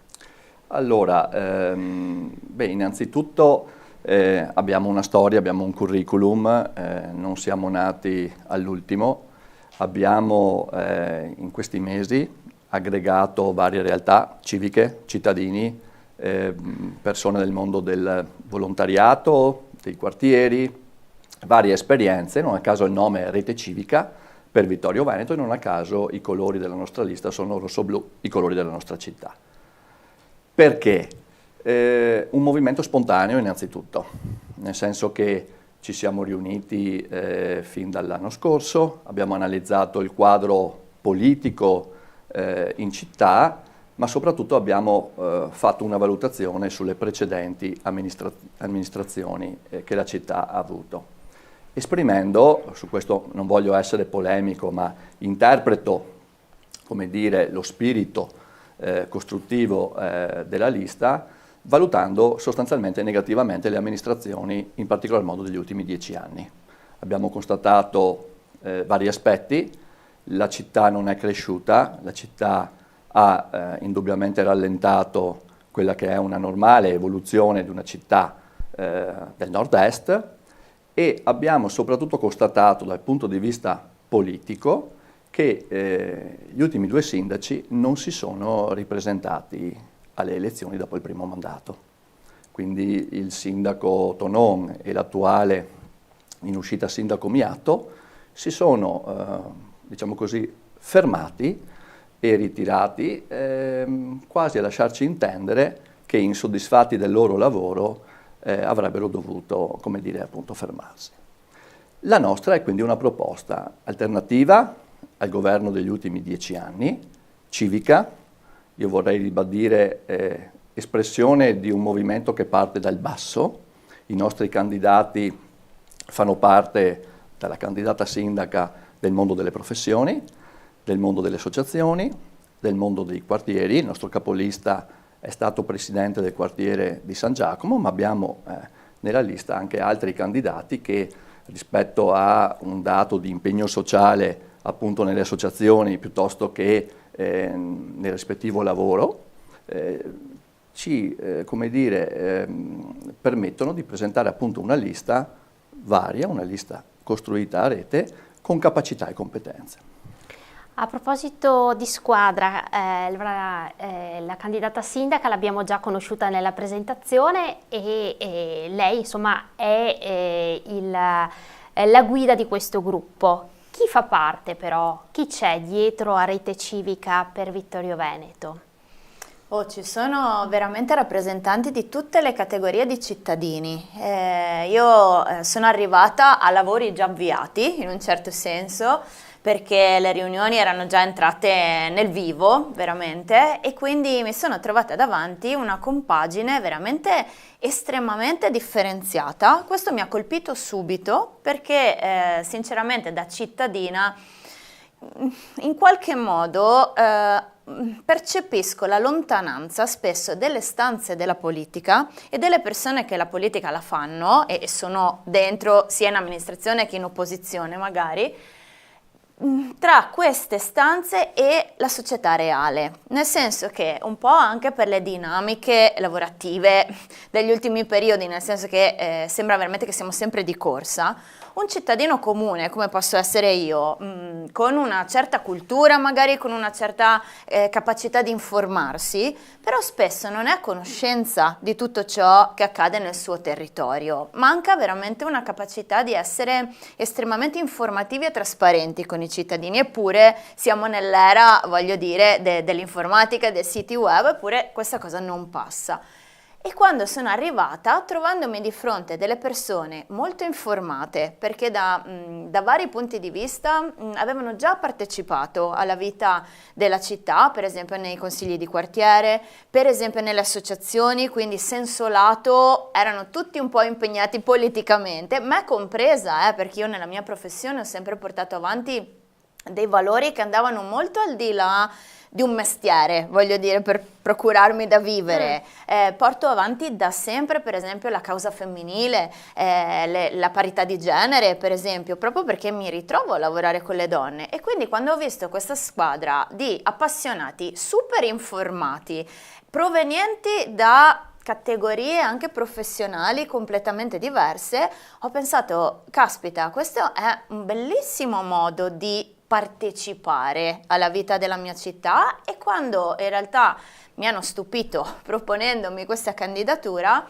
Allora, innanzitutto abbiamo una storia, abbiamo un curriculum, non siamo nati all'ultimo, abbiamo in questi mesi aggregato varie realtà civiche, cittadini, persone del mondo del volontariato, dei quartieri, varie esperienze. Non a caso il nome è Rete Civica per Vittorio Veneto e non a caso i colori della nostra lista sono rosso-blu, i colori della nostra città. Perché? Un movimento spontaneo innanzitutto, nel senso che ci siamo riuniti fin dall'anno scorso, abbiamo analizzato il quadro politico in città, ma soprattutto abbiamo fatto una valutazione sulle precedenti amministrazioni che la città ha avuto. Esprimendo, su questo non voglio essere polemico, ma interpreto, come dire, lo spirito costruttivo della lista, valutando sostanzialmente negativamente le amministrazioni, in particolar modo degli ultimi 10 anni. Abbiamo constatato vari aspetti: la città non è cresciuta, la città ha indubbiamente rallentato quella che è una normale evoluzione di una città del nord-est, e abbiamo soprattutto constatato dal punto di vista politico che gli ultimi 2 sindaci non si sono ripresentati alle elezioni dopo il primo mandato. Quindi il sindaco Tonon e l'attuale in uscita sindaco Miatto si sono, diciamo così, fermati e ritirati, quasi a lasciarci intendere che, insoddisfatti del loro lavoro, avrebbero dovuto, come dire, appunto fermarsi. La nostra è quindi una proposta alternativa al governo degli ultimi 10 anni, civica, io vorrei ribadire espressione di un movimento che parte dal basso. I nostri candidati fanno parte, dalla candidata sindaca, del mondo delle professioni, del mondo delle associazioni, del mondo dei quartieri. Il nostro capolista è stato presidente del quartiere di San Giacomo, ma abbiamo nella lista anche altri candidati che, rispetto a un dato di impegno sociale appunto nelle associazioni piuttosto che nel rispettivo lavoro, ci come dire, permettono di presentare appunto una lista varia, una lista costruita a rete con capacità e competenze. A proposito di squadra, la candidata sindaca l'abbiamo già conosciuta nella presentazione e lei insomma è la guida di questo gruppo. Chi fa parte però? Chi c'è dietro a Rete Civica per Vittorio Veneto? Ci sono veramente rappresentanti di tutte le categorie di cittadini. Io sono arrivata a lavori già avviati, in un certo senso, perché le riunioni erano già entrate nel vivo, veramente, e quindi mi sono trovata davanti una compagine veramente estremamente differenziata. Questo mi ha colpito subito perché, sinceramente, da cittadina, in qualche modo percepisco la lontananza spesso delle stanze della politica e delle persone che la politica la fanno e sono dentro sia in amministrazione che in opposizione magari, tra queste stanze e la società reale, nel senso che un po' anche per le dinamiche lavorative degli ultimi periodi, nel senso che sembra veramente che siamo sempre di corsa, un cittadino comune, come posso essere io, con una certa cultura, magari con una certa capacità di informarsi, però spesso non è a conoscenza di tutto ciò che accade nel suo territorio. Manca veramente una capacità di essere estremamente informativi e trasparenti con i cittadini, eppure siamo nell'era, voglio dire, dell'informatica, dei siti web, eppure questa cosa non passa. E quando sono arrivata, trovandomi di fronte delle persone molto informate, perché da vari punti di vista avevano già partecipato alla vita della città, per esempio nei consigli di quartiere, per esempio nelle associazioni, quindi senso lato erano tutti un po' impegnati politicamente, me compresa, perché io nella mia professione ho sempre portato avanti dei valori che andavano molto al di là di un mestiere, voglio dire, per procurarmi da vivere. Porto avanti da sempre, per esempio, la causa femminile, la parità di genere, per esempio, proprio perché mi ritrovo a lavorare con le donne. E quindi quando ho visto questa squadra di appassionati, super informati, provenienti da categorie anche professionali completamente diverse, ho pensato, caspita, questo è un bellissimo modo di partecipare alla vita della mia città. E quando in realtà mi hanno stupito proponendomi questa candidatura,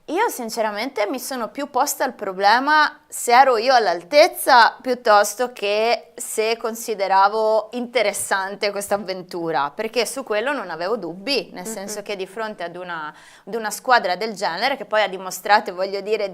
io sinceramente mi sono più posta il problema se ero io all'altezza piuttosto che se consideravo interessante questa avventura, perché su quello non avevo dubbi, nel senso che di fronte ad una squadra del genere, che poi ha dimostrato, voglio dire,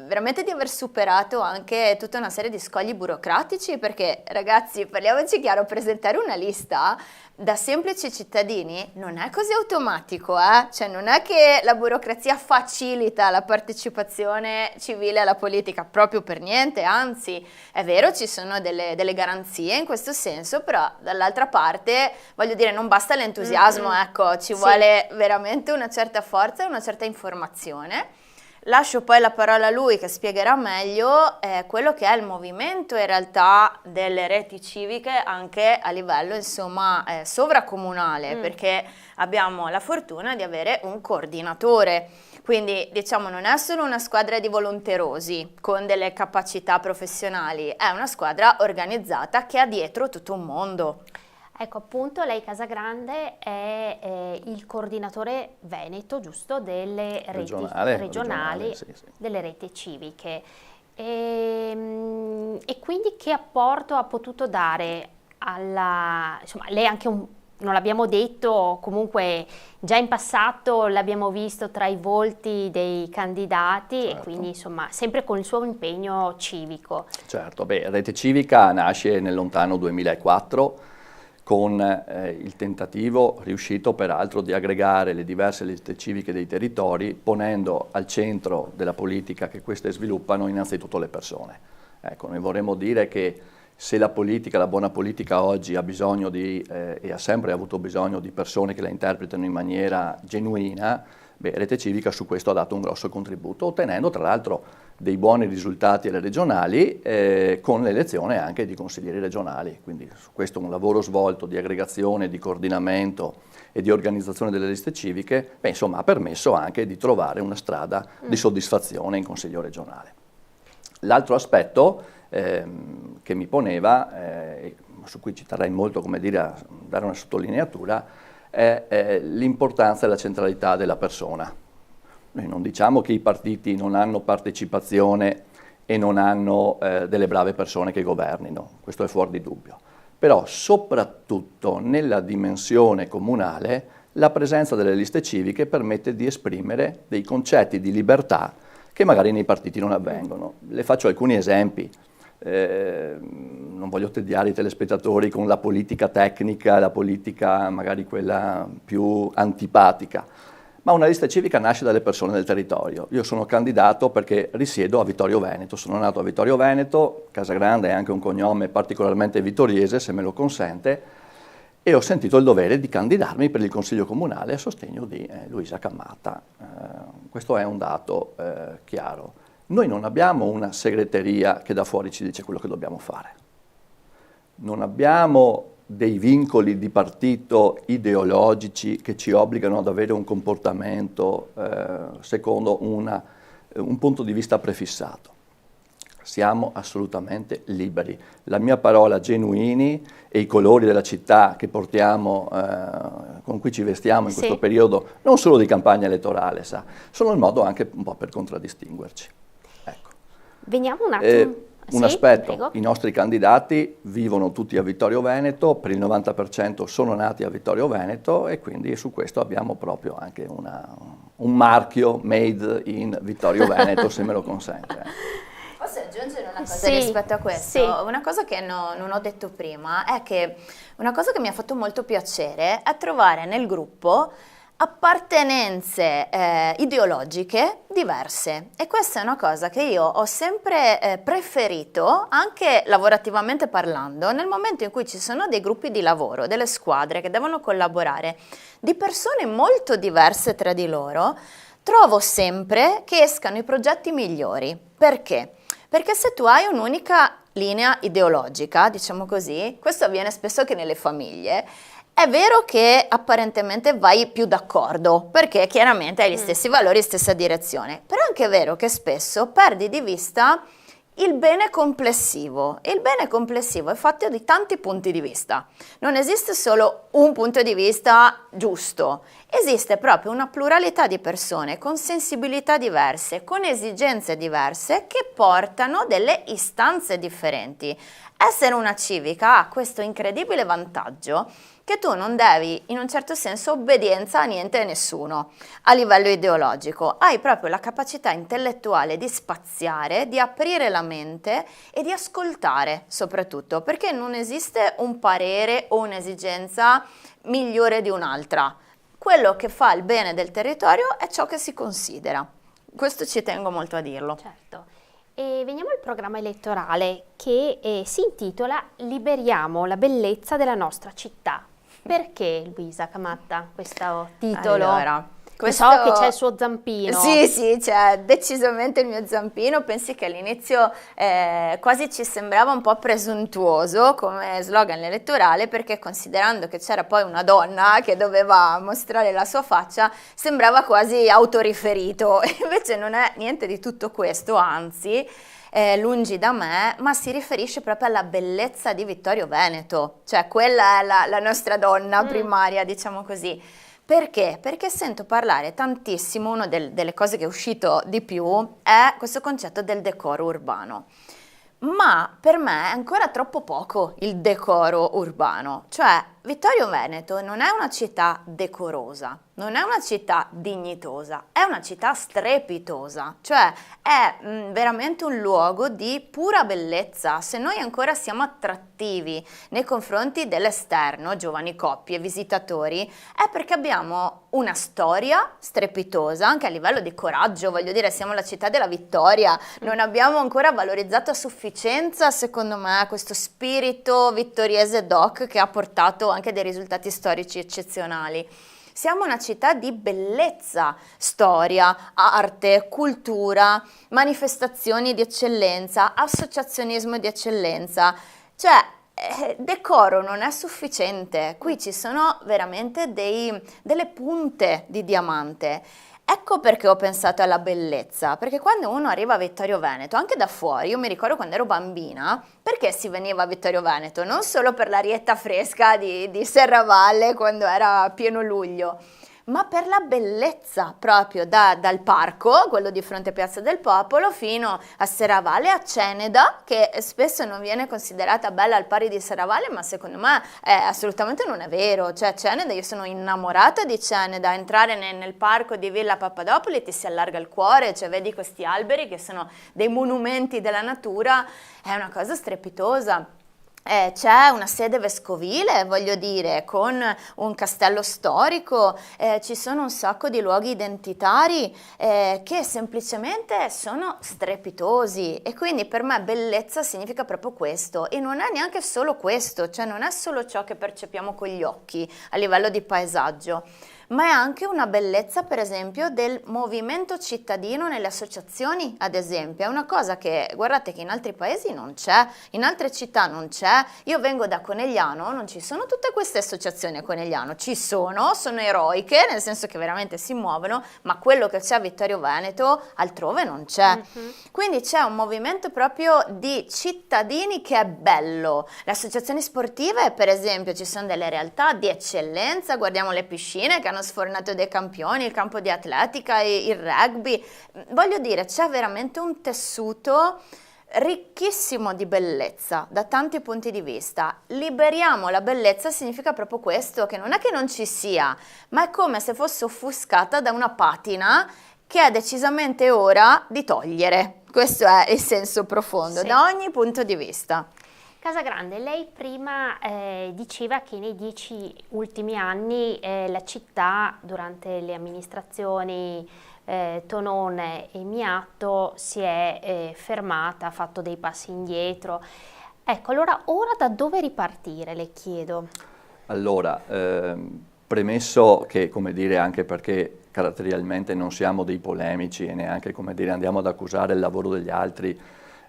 veramente di aver superato anche tutta una serie di scogli burocratici, perché ragazzi, parliamoci chiaro, presentare una lista da semplici cittadini non è così automatico, cioè non è che la burocrazia facilita la partecipazione civile alla politica, proprio per niente, anzi è vero, ci sono delle garanzie in questo senso, però dall'altra parte, voglio dire, non basta l'entusiasmo, ecco, ci vuole veramente una certa forza e una certa informazione. Lascio poi la parola a lui che spiegherà meglio quello che è il movimento in realtà delle reti civiche anche a livello insomma sovracomunale, perché abbiamo la fortuna di avere un coordinatore, quindi diciamo non è solo una squadra di volonterosi con delle capacità professionali, è una squadra organizzata che ha dietro tutto un mondo. Ecco, appunto, lei Casagrande è il coordinatore veneto, giusto, delle reti regionali, sì. delle reti civiche. E quindi che apporto ha potuto dare insomma, lei anche non l'abbiamo detto, comunque già in passato l'abbiamo visto tra i volti dei candidati, certo. E quindi insomma sempre con il suo impegno civico. Certo, Rete Civica nasce nel lontano 2004, con il tentativo, riuscito peraltro, di aggregare le diverse liste civiche dei territori, ponendo al centro della politica che queste sviluppano innanzitutto le persone. Ecco, noi vorremmo dire che se la politica, la buona politica oggi ha bisogno e ha sempre avuto bisogno di persone che la interpretano in maniera genuina, Rete Civica su questo ha dato un grosso contributo, ottenendo tra l'altro dei buoni risultati alle regionali con l'elezione anche di consiglieri regionali. Quindi su questo un lavoro svolto di aggregazione, di coordinamento e di organizzazione delle liste civiche, insomma ha permesso anche di trovare una strada di soddisfazione in consiglio regionale. L'altro aspetto che mi poneva, su cui ci terrei molto, come dire, a dare una sottolineatura, è l'importanza e la centralità della persona. Noi non diciamo che i partiti non hanno partecipazione e non hanno delle brave persone che governino, questo è fuori di dubbio, però soprattutto nella dimensione comunale la presenza delle liste civiche permette di esprimere dei concetti di libertà che magari nei partiti non avvengono. Le faccio alcuni esempi. Non voglio tediare i telespettatori con la politica tecnica, la politica magari quella più antipatica, ma una lista civica nasce dalle persone del territorio. Io sono candidato perché risiedo a Vittorio Veneto, sono nato a Vittorio Veneto, Casagrande è anche un cognome particolarmente vittoriese, se me lo consente, e ho sentito il dovere di candidarmi per il Consiglio Comunale a sostegno di Luisa Cammata. Questo è un dato chiaro. Noi non abbiamo una segreteria che da fuori ci dice quello che dobbiamo fare. non abbiamo dei vincoli di partito ideologici che ci obbligano ad avere un comportamento secondo un punto di vista prefissato. Siamo assolutamente liberi. La mia parola genuini e i colori della città che portiamo, con cui ci vestiamo in questo periodo, non solo di campagna elettorale, sono il modo anche un po' per contraddistinguerci. Ecco. Veniamo un attimo. Un aspetto, prego. I nostri candidati vivono tutti a Vittorio Veneto, per il 90% sono nati a Vittorio Veneto e quindi su questo abbiamo proprio anche un marchio made in Vittorio Veneto, se me lo consente. Posso aggiungere una cosa rispetto a questo? Sì. Una cosa che non ho detto prima è che una cosa che mi ha fatto molto piacere è trovare nel gruppo appartenenze ideologiche diverse, e questa è una cosa che io ho sempre preferito, anche lavorativamente parlando, nel momento in cui ci sono dei gruppi di lavoro, delle squadre che devono collaborare, di persone molto diverse tra di loro, trovo sempre che escano i progetti migliori. Perché? Perché se tu hai un'unica linea ideologica, diciamo così, questo avviene spesso anche nelle famiglie. È vero che apparentemente vai più d'accordo, perché chiaramente hai gli stessi valori, stessa direzione, però è anche vero che spesso perdi di vista il bene complessivo. Il bene complessivo è fatto di tanti punti di vista. Non esiste solo un punto di vista giusto, esiste proprio una pluralità di persone con sensibilità diverse, con esigenze diverse, che portano delle istanze differenti. Essere una civica ha questo incredibile vantaggio che tu non devi, in un certo senso, obbedienza a niente e nessuno a livello ideologico. Hai proprio la capacità intellettuale di spaziare, di aprire la mente e di ascoltare soprattutto, perché non esiste un parere o un'esigenza migliore di un'altra. Quello che fa il bene del territorio è ciò che si considera. Questo ci tengo molto a dirlo. Certo. E veniamo al programma elettorale che si intitola Liberiamo la bellezza della nostra città. Perché, Luisa Camatta, questo titolo? Allora, so che c'è il suo zampino. Sì, c'è decisamente il mio zampino. Pensi che all'inizio quasi ci sembrava un po' presuntuoso come slogan elettorale, perché considerando che c'era poi una donna che doveva mostrare la sua faccia, sembrava quasi autoriferito. Invece non è niente di tutto questo, anzi, lungi da me, ma si riferisce proprio alla bellezza di Vittorio Veneto, cioè quella è la nostra donna primaria, diciamo così. Perché? Perché sento parlare tantissimo, una delle cose che è uscito di più è questo concetto del decoro urbano. Ma per me è ancora troppo poco il decoro urbano, cioè Vittorio Veneto non è una città decorosa, non è una città dignitosa, è una città strepitosa, cioè è veramente un luogo di pura bellezza. Se noi ancora siamo attrattivi nei confronti dell'esterno, giovani coppie, visitatori, è perché abbiamo una storia strepitosa, anche a livello di coraggio, voglio dire, siamo la città della vittoria, non abbiamo ancora valorizzato a sufficienza, secondo me, questo spirito vittoriese doc che ha portato anche dei risultati storici eccezionali. Siamo una città di bellezza, storia, arte, cultura, manifestazioni di eccellenza, associazionismo di eccellenza. Cioè, decoro non è sufficiente, qui ci sono veramente delle punte di diamante. Ecco perché ho pensato alla bellezza, perché quando uno arriva a Vittorio Veneto, anche da fuori, io mi ricordo quando ero bambina, perché si veniva a Vittorio Veneto? Non solo per l'arietta fresca di Serravalle quando era pieno luglio, ma per la bellezza proprio dal parco, quello di fronte a Piazza del Popolo, fino a Serravalle, a Ceneda, che spesso non viene considerata bella al pari di Serravalle, ma secondo me assolutamente non è vero. Cioè Ceneda, io sono innamorata di Ceneda, entrare nel parco di Villa Pappadopoli ti si allarga il cuore, cioè vedi questi alberi che sono dei monumenti della natura, è una cosa strepitosa. C'è una sede vescovile, voglio dire, con un castello storico, ci sono un sacco di luoghi identitari che semplicemente sono strepitosi, e quindi per me bellezza significa proprio questo, e non è neanche solo questo, cioè non è solo ciò che percepiamo con gli occhi a livello di paesaggio, ma è anche una bellezza, per esempio, del movimento cittadino nelle associazioni, ad esempio. È una cosa che, guardate, che in altri paesi non c'è, in altre città non c'è. Io vengo da Conegliano, non ci sono tutte queste associazioni a Conegliano, ci sono eroiche, nel senso che veramente si muovono, ma quello che c'è a Vittorio Veneto altrove non c'è. Quindi c'è un movimento proprio di cittadini che è bello. Le associazioni sportive, per esempio, ci sono delle realtà di eccellenza, guardiamo le piscine che hanno sfornato dei campioni, il campo di atletica, il rugby. Voglio dire, c'è veramente un tessuto ricchissimo di bellezza da tanti punti di vista. Liberiamo la bellezza significa proprio questo, che non è che non ci sia, ma è come se fosse offuscata da una patina che è decisamente ora di togliere. Questo è il senso profondo, da ogni punto di vista. Casagrande, lei prima diceva che nei 10 ultimi anni la città, durante le amministrazioni Tonone e Miatto, si è fermata, ha fatto dei passi indietro. Ecco, allora ora da dove ripartire, le chiedo? Allora, premesso che, come dire, anche perché caratterialmente non siamo dei polemici e neanche, come dire, andiamo ad accusare il lavoro degli altri,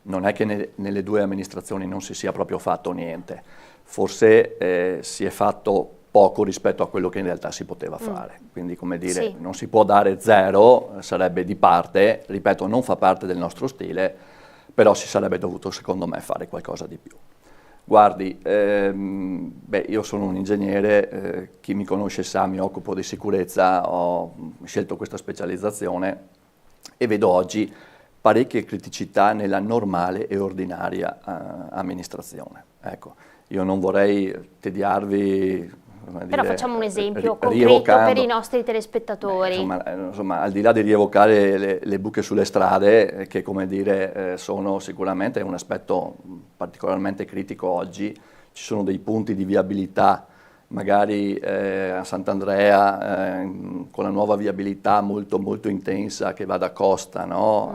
non è che nelle due amministrazioni non si sia proprio fatto niente, forse si è fatto poco rispetto a quello che in realtà si poteva fare, quindi, come dire, non si può dare zero, sarebbe di parte, ripeto, non fa parte del nostro stile, però si sarebbe dovuto, secondo me, fare qualcosa di più. Guardi, io sono un ingegnere, chi mi conosce sa, mi occupo di sicurezza, ho scelto questa specializzazione e vedo oggi parecchie criticità nella normale e ordinaria amministrazione. Ecco, io non vorrei tediarvi, però facciamo un esempio concreto per i nostri telespettatori. Insomma, al di là di rievocare le buche sulle strade, che, come dire, sono sicuramente un aspetto particolarmente critico oggi, ci sono dei punti di viabilità, magari a Sant'Andrea con la nuova viabilità molto molto intensa che va da Costa, no?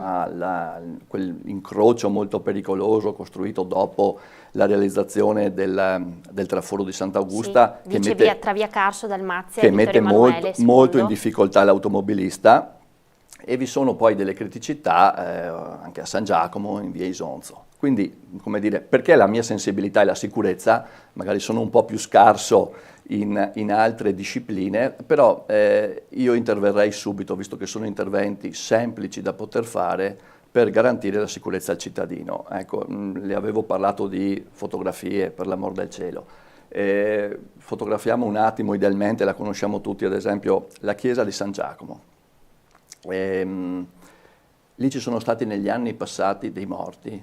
Quell'incrocio molto pericoloso costruito dopo la realizzazione del traforo di Sant'Augusta, che mette, tra via Carso, Dalmazia e Vittorio Emanuele, molto in difficoltà l'automobilista, e vi sono poi delle criticità anche a San Giacomo, in via Isonzo. Quindi, come dire, perché la mia sensibilità e la sicurezza magari sono un po' più scarso in altre discipline, però io interverrei subito, visto che sono interventi semplici da poter fare per garantire la sicurezza al cittadino. Ecco, le avevo parlato di fotografie, per l'amor del cielo. Fotografiamo un attimo, idealmente, la conosciamo tutti, ad esempio, la chiesa di San Giacomo. Lì ci sono stati negli anni passati dei morti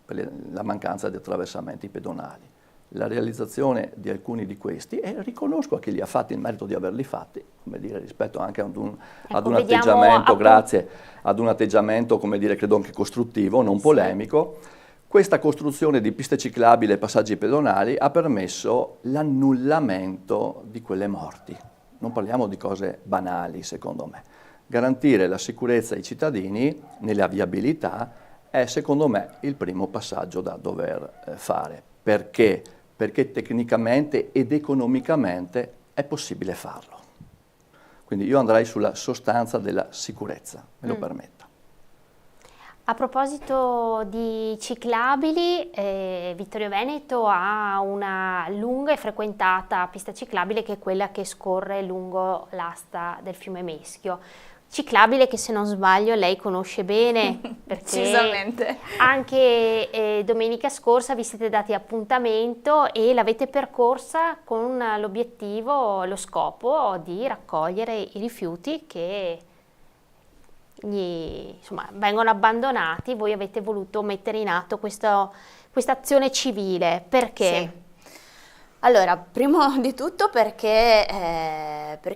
per la mancanza di attraversamenti pedonali. La realizzazione di alcuni di questi, e riconosco a chi li ha fatti il merito di averli fatti, come dire, rispetto anche ad un atteggiamento, grazie, ad un atteggiamento, come dire, credo anche costruttivo, non polemico. Questa costruzione di piste ciclabili e passaggi pedonali ha permesso l'annullamento di quelle morti. Non parliamo di cose banali, secondo me. Garantire la sicurezza ai cittadini nella viabilità è, secondo me, il primo passaggio da dover fare. Perché? Perché tecnicamente ed economicamente è possibile farlo. Quindi io andrei sulla sostanza della sicurezza, me lo permetta. A proposito di ciclabili, Vittorio Veneto ha una lunga e frequentata pista ciclabile che è quella che scorre lungo l'asta del fiume Meschio. Ciclabile che, se non sbaglio, lei conosce bene, perché anche domenica scorsa vi siete dati appuntamento e l'avete percorsa con l'obiettivo, lo scopo di raccogliere i rifiuti che vengono abbandonati. Voi avete voluto mettere in atto questa azione civile. Perché? Sì. Allora, prima di tutto perché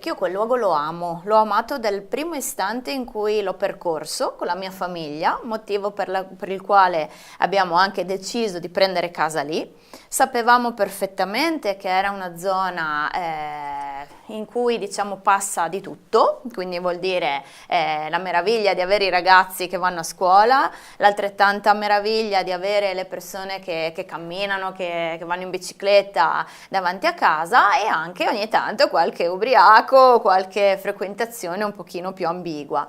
io quel luogo lo amo, l'ho amato dal primo istante in cui l'ho percorso con la mia famiglia, motivo per il quale abbiamo anche deciso di prendere casa lì. Sapevamo perfettamente che era una zona in cui diciamo passa di tutto, quindi vuol dire la meraviglia di avere i ragazzi che vanno a scuola, l'altrettanta meraviglia di avere le persone che camminano, che vanno in bicicletta davanti a casa, e anche ogni tanto qualche ubriaco, qualche frequentazione un pochino più ambigua.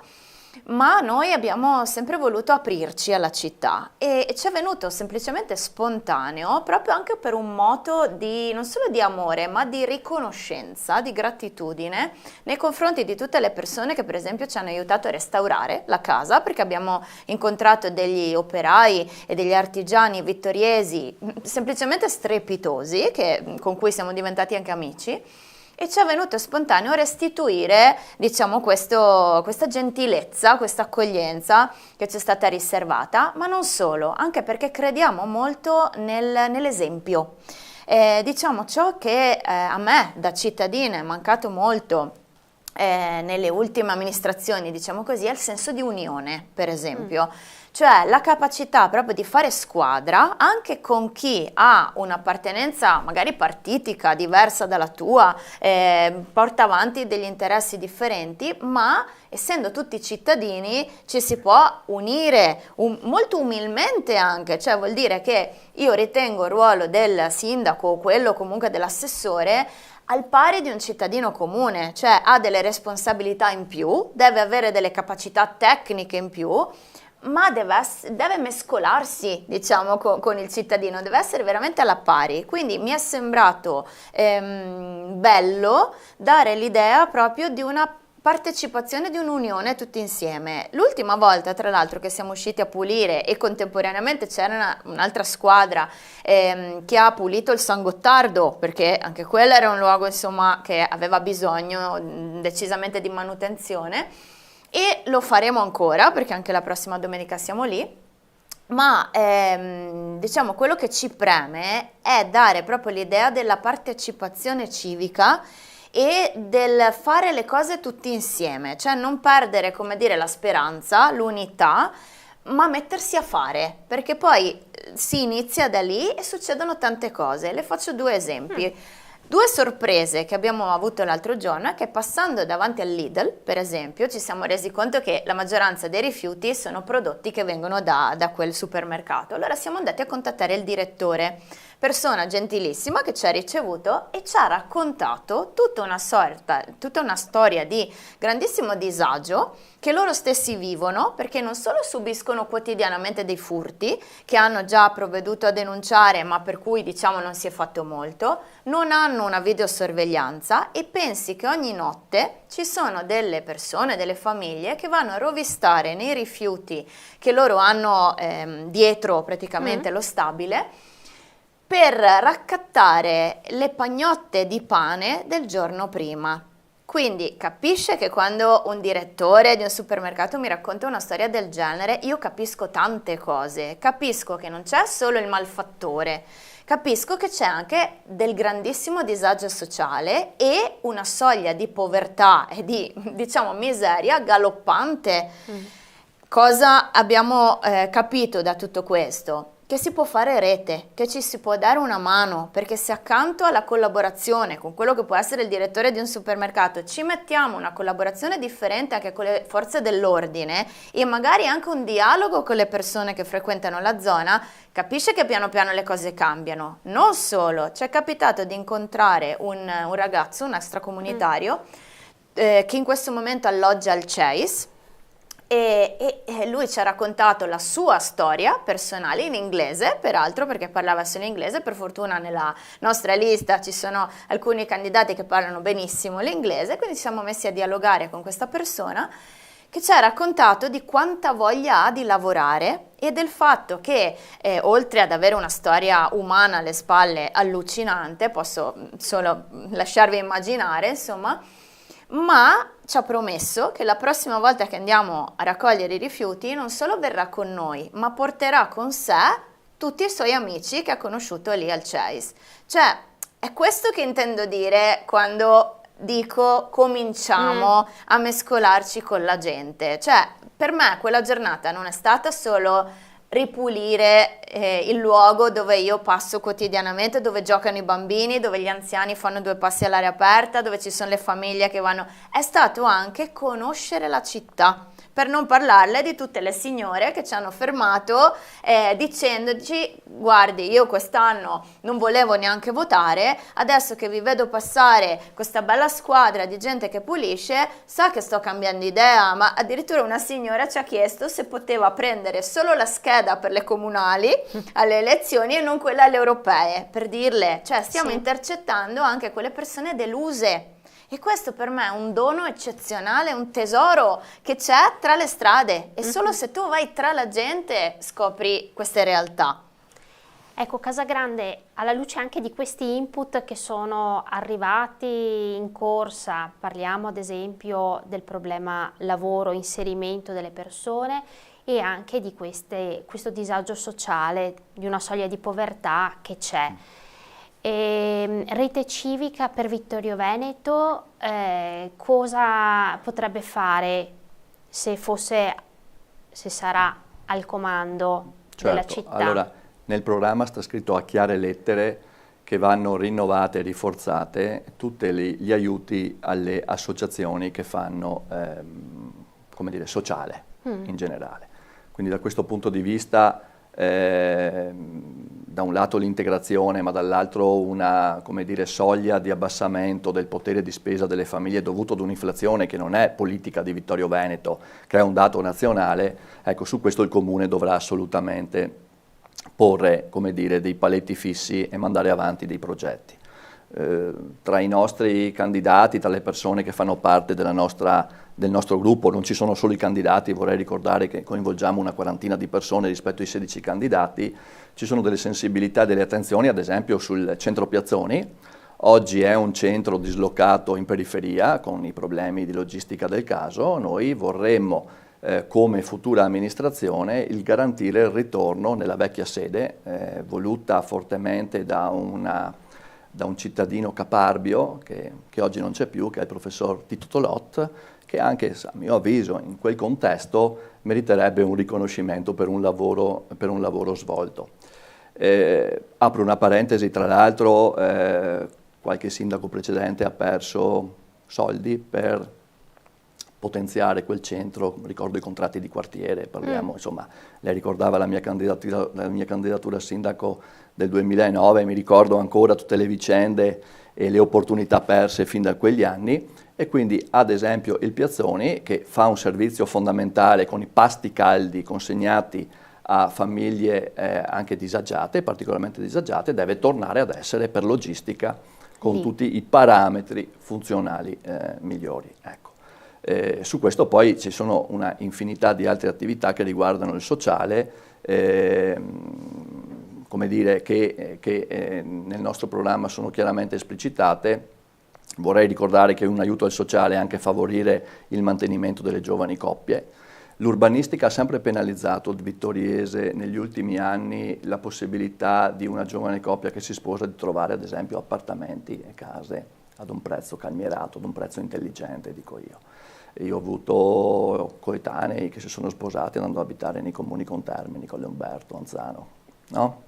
Ma noi abbiamo sempre voluto aprirci alla città e ci è venuto semplicemente spontaneo, proprio anche per un moto di non solo di amore, ma di riconoscenza, di gratitudine nei confronti di tutte le persone che per esempio ci hanno aiutato a restaurare la casa, perché abbiamo incontrato degli operai e degli artigiani vittoriesi semplicemente strepitosi, con cui siamo diventati anche amici. E ci è venuto spontaneo restituire, diciamo, questa gentilezza, questa accoglienza che ci è stata riservata, ma non solo, anche perché crediamo molto nell'esempio. Diciamo, ciò che a me da cittadina è mancato molto nelle ultime amministrazioni, diciamo così, è il senso di unione, per esempio. Cioè la capacità proprio di fare squadra anche con chi ha un'appartenenza magari partitica diversa dalla tua, porta avanti degli interessi differenti, ma essendo tutti cittadini ci si può unire molto umilmente anche, cioè vuol dire che io ritengo il ruolo del sindaco o quello comunque dell'assessore al pari di un cittadino comune, cioè ha delle responsabilità in più, deve avere delle capacità tecniche in più, ma deve mescolarsi, diciamo, con il cittadino, deve essere veramente alla pari. Quindi mi è sembrato bello dare l'idea proprio di una partecipazione, di un'unione tutti insieme. L'ultima volta, tra l'altro, che siamo usciti a pulire e contemporaneamente c'era un'altra squadra che ha pulito il San Gottardo, perché anche quello era un luogo, insomma, che aveva bisogno decisamente di manutenzione, e lo faremo ancora perché anche la prossima domenica siamo lì. Ma diciamo quello che ci preme è dare proprio l'idea della partecipazione civica e del fare le cose tutti insieme, cioè non perdere, come dire, la speranza, l'unità, ma mettersi a fare, perché poi si inizia da lì e succedono tante cose. Le faccio due esempi. Due sorprese che abbiamo avuto l'altro giorno è che passando davanti al Lidl, per esempio, ci siamo resi conto che la maggioranza dei rifiuti sono prodotti che vengono da quel supermercato. Allora siamo andati a contattare il direttore, persona gentilissima che ci ha ricevuto e ci ha raccontato tutta una storia di grandissimo disagio che loro stessi vivono, perché non solo subiscono quotidianamente dei furti che hanno già provveduto a denunciare, ma per cui diciamo non si è fatto molto, non hanno una videosorveglianza e pensi che ogni notte ci sono delle persone, delle famiglie che vanno a rovistare nei rifiuti che loro hanno dietro praticamente lo stabile, per raccattare le pagnotte di pane del giorno prima. Quindi capisce che quando un direttore di un supermercato mi racconta una storia del genere, io capisco tante cose, capisco che non c'è solo il malfattore, capisco che c'è anche del grandissimo disagio sociale e una soglia di povertà e di, diciamo, miseria galoppante. Cosa abbiamo capito da tutto questo? Che si può fare rete, che ci si può dare una mano, perché se accanto alla collaborazione con quello che può essere il direttore di un supermercato ci mettiamo una collaborazione differente anche con le forze dell'ordine e magari anche un dialogo con le persone che frequentano la zona, capisce che piano piano le cose cambiano. Non solo, ci è capitato di incontrare un ragazzo, un extracomunitario, che in questo momento alloggia al CEIS, e lui ci ha raccontato la sua storia personale in inglese, peraltro, perché parlava solo inglese. Per fortuna nella nostra lista ci sono alcuni candidati che parlano benissimo l'inglese, quindi ci siamo messi a dialogare con questa persona che ci ha raccontato di quanta voglia ha di lavorare e del fatto che oltre ad avere una storia umana alle spalle allucinante, posso solo lasciarvi immaginare, insomma, ma ci ha promesso che la prossima volta che andiamo a raccogliere i rifiuti non solo verrà con noi, ma porterà con sé tutti i suoi amici che ha conosciuto lì al CEIS. Cioè, è questo che intendo dire quando dico cominciamo a mescolarci con la gente. Cioè, per me quella giornata non è stata solo ripulire il luogo dove io passo quotidianamente, dove giocano i bambini, dove gli anziani fanno 2 passi all'aria aperta, dove ci sono le famiglie che vanno. È stato anche conoscere la città, per non parlarle di tutte le signore che ci hanno fermato dicendoci: guardi, io quest'anno non volevo neanche votare, adesso che vi vedo passare questa bella squadra di gente che pulisce, sa che sto cambiando idea. Ma addirittura una signora ci ha chiesto se poteva prendere solo la scheda per le comunali alle elezioni e non quella alle europee, per dirle, cioè stiamo intercettando anche quelle persone deluse. E questo per me è un dono eccezionale, un tesoro che c'è tra le strade, e solo se tu vai tra la gente scopri queste realtà. Ecco, Casagrande, alla luce anche di questi input che sono arrivati in corsa, parliamo ad esempio del problema lavoro, inserimento delle persone e anche di questo disagio sociale, di una soglia di povertà che c'è. Rete Civica per Vittorio Veneto cosa potrebbe fare se sarà al comando della città? Allora, nel programma sta scritto a chiare lettere che vanno rinnovate e rinforzate tutti gli aiuti alle associazioni che fanno come dire, sociale in generale. Quindi da questo punto di vista da un lato l'integrazione, ma dall'altro una, come dire, soglia di abbassamento del potere di spesa delle famiglie dovuto ad un'inflazione che non è politica di Vittorio Veneto, che è un dato nazionale. Ecco, su questo il Comune dovrà assolutamente porre, come dire, dei paletti fissi e mandare avanti dei progetti. Tra i nostri candidati, tra le persone che fanno parte del nostro gruppo, non ci sono solo i candidati, vorrei ricordare che coinvolgiamo una quarantina di persone rispetto ai 16 candidati, ci sono delle sensibilità e delle attenzioni, ad esempio sul centro Piazzoni. Oggi è un centro dislocato in periferia con i problemi di logistica del caso. Noi vorremmo come futura amministrazione il garantire il ritorno nella vecchia sede, voluta fortemente da un cittadino caparbio che oggi non c'è più, che è il professor Tito Tolot, che anche, a mio avviso, in quel contesto meriterebbe un riconoscimento per un lavoro svolto. Apro una parentesi, tra l'altro qualche sindaco precedente ha perso soldi per potenziare quel centro, ricordo i contratti di quartiere, parliamo, insomma, lei ricordava la mia candidatura a sindaco del 2009, mi ricordo ancora tutte le vicende e le opportunità perse fin da quegli anni, e quindi ad esempio il Piazzoni, che fa un servizio fondamentale con i pasti caldi consegnati a famiglie anche disagiate, particolarmente disagiate, deve tornare ad essere per logistica con tutti i parametri funzionali migliori. Ecco. Su questo poi ci sono una infinità di altre attività che riguardano il sociale, come dire, che nel nostro programma sono chiaramente esplicitate. Vorrei ricordare che un aiuto al sociale è anche favorire il mantenimento delle giovani coppie. L'urbanistica ha sempre penalizzato il vittoriese negli ultimi anni la possibilità di una giovane coppia che si sposa di trovare ad esempio appartamenti e case ad un prezzo calmierato, ad un prezzo intelligente, dico io. Io ho avuto coetanei che si sono sposati andando ad abitare nei comuni contermini, Colle Umberto, Anzano, no?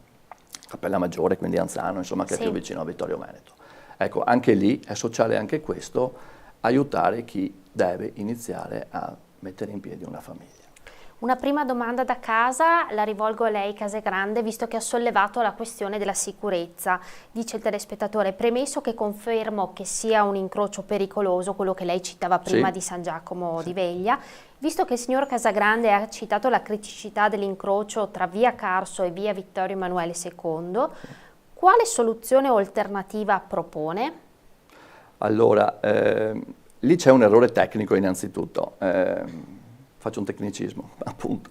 Cappella Maggiore, quindi Anzano, insomma, che è più vicino a Vittorio Veneto. Ecco, anche lì è sociale anche questo, aiutare chi deve iniziare a mettere in piedi una famiglia. Una prima domanda da casa la rivolgo a lei, Casagrande, visto che ha sollevato la questione della sicurezza. Dice il telespettatore: premesso che confermo che sia un incrocio pericoloso, quello che lei citava prima di San Giacomo di Veglia, visto che il signor Casagrande ha citato la criticità dell'incrocio tra via Carso e via Vittorio Emanuele II, quale soluzione o alternativa propone? Allora, lì c'è un errore tecnico innanzitutto. Faccio un tecnicismo, appunto.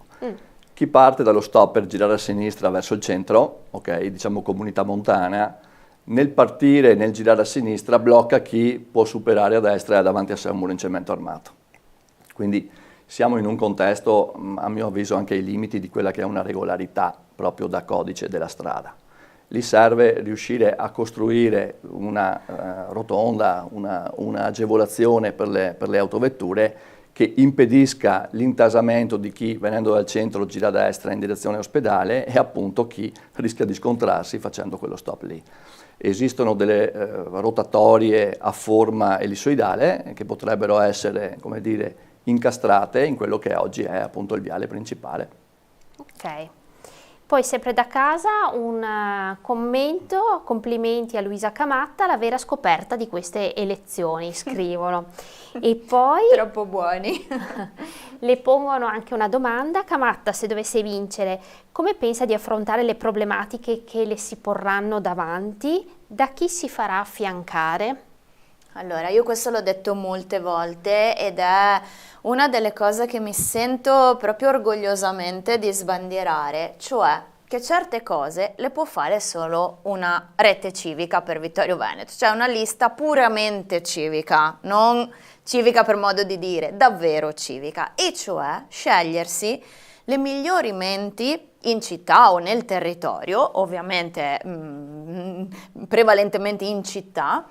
Chi parte dallo stop per girare a sinistra verso il centro, ok, diciamo comunità montana, nel partire, nel girare a sinistra, blocca chi può superare a destra e ha davanti a sé un muro in cemento armato. Quindi siamo in un contesto, a mio avviso, anche ai limiti di quella che è una regolarità proprio da codice della strada. Lì serve riuscire a costruire una rotonda, una agevolazione per le autovetture che impedisca l'intasamento di chi venendo dal centro gira a destra in direzione ospedale e appunto chi rischia di scontrarsi facendo quello stop lì. Esistono delle rotatorie a forma ellissoidale che potrebbero essere, come dire, incastrate in quello che oggi è appunto il viale principale. Ok. Poi sempre da casa un commento, complimenti a Luisa Camatta, la vera scoperta di queste elezioni, scrivono. E poi Troppo buoni. le pongono anche una domanda: Camatta, se dovesse vincere, come pensa di affrontare le problematiche che le si porranno davanti? Da chi si farà affiancare? Allora, io questo l'ho detto molte volte ed è una delle cose che mi sento proprio orgogliosamente di sbandierare, cioè che certe cose le può fare solo una rete civica per Vittorio Veneto, cioè una lista puramente civica, non civica per modo di dire, davvero civica, e cioè scegliersi le migliori menti in città o nel territorio, ovviamente prevalentemente in città,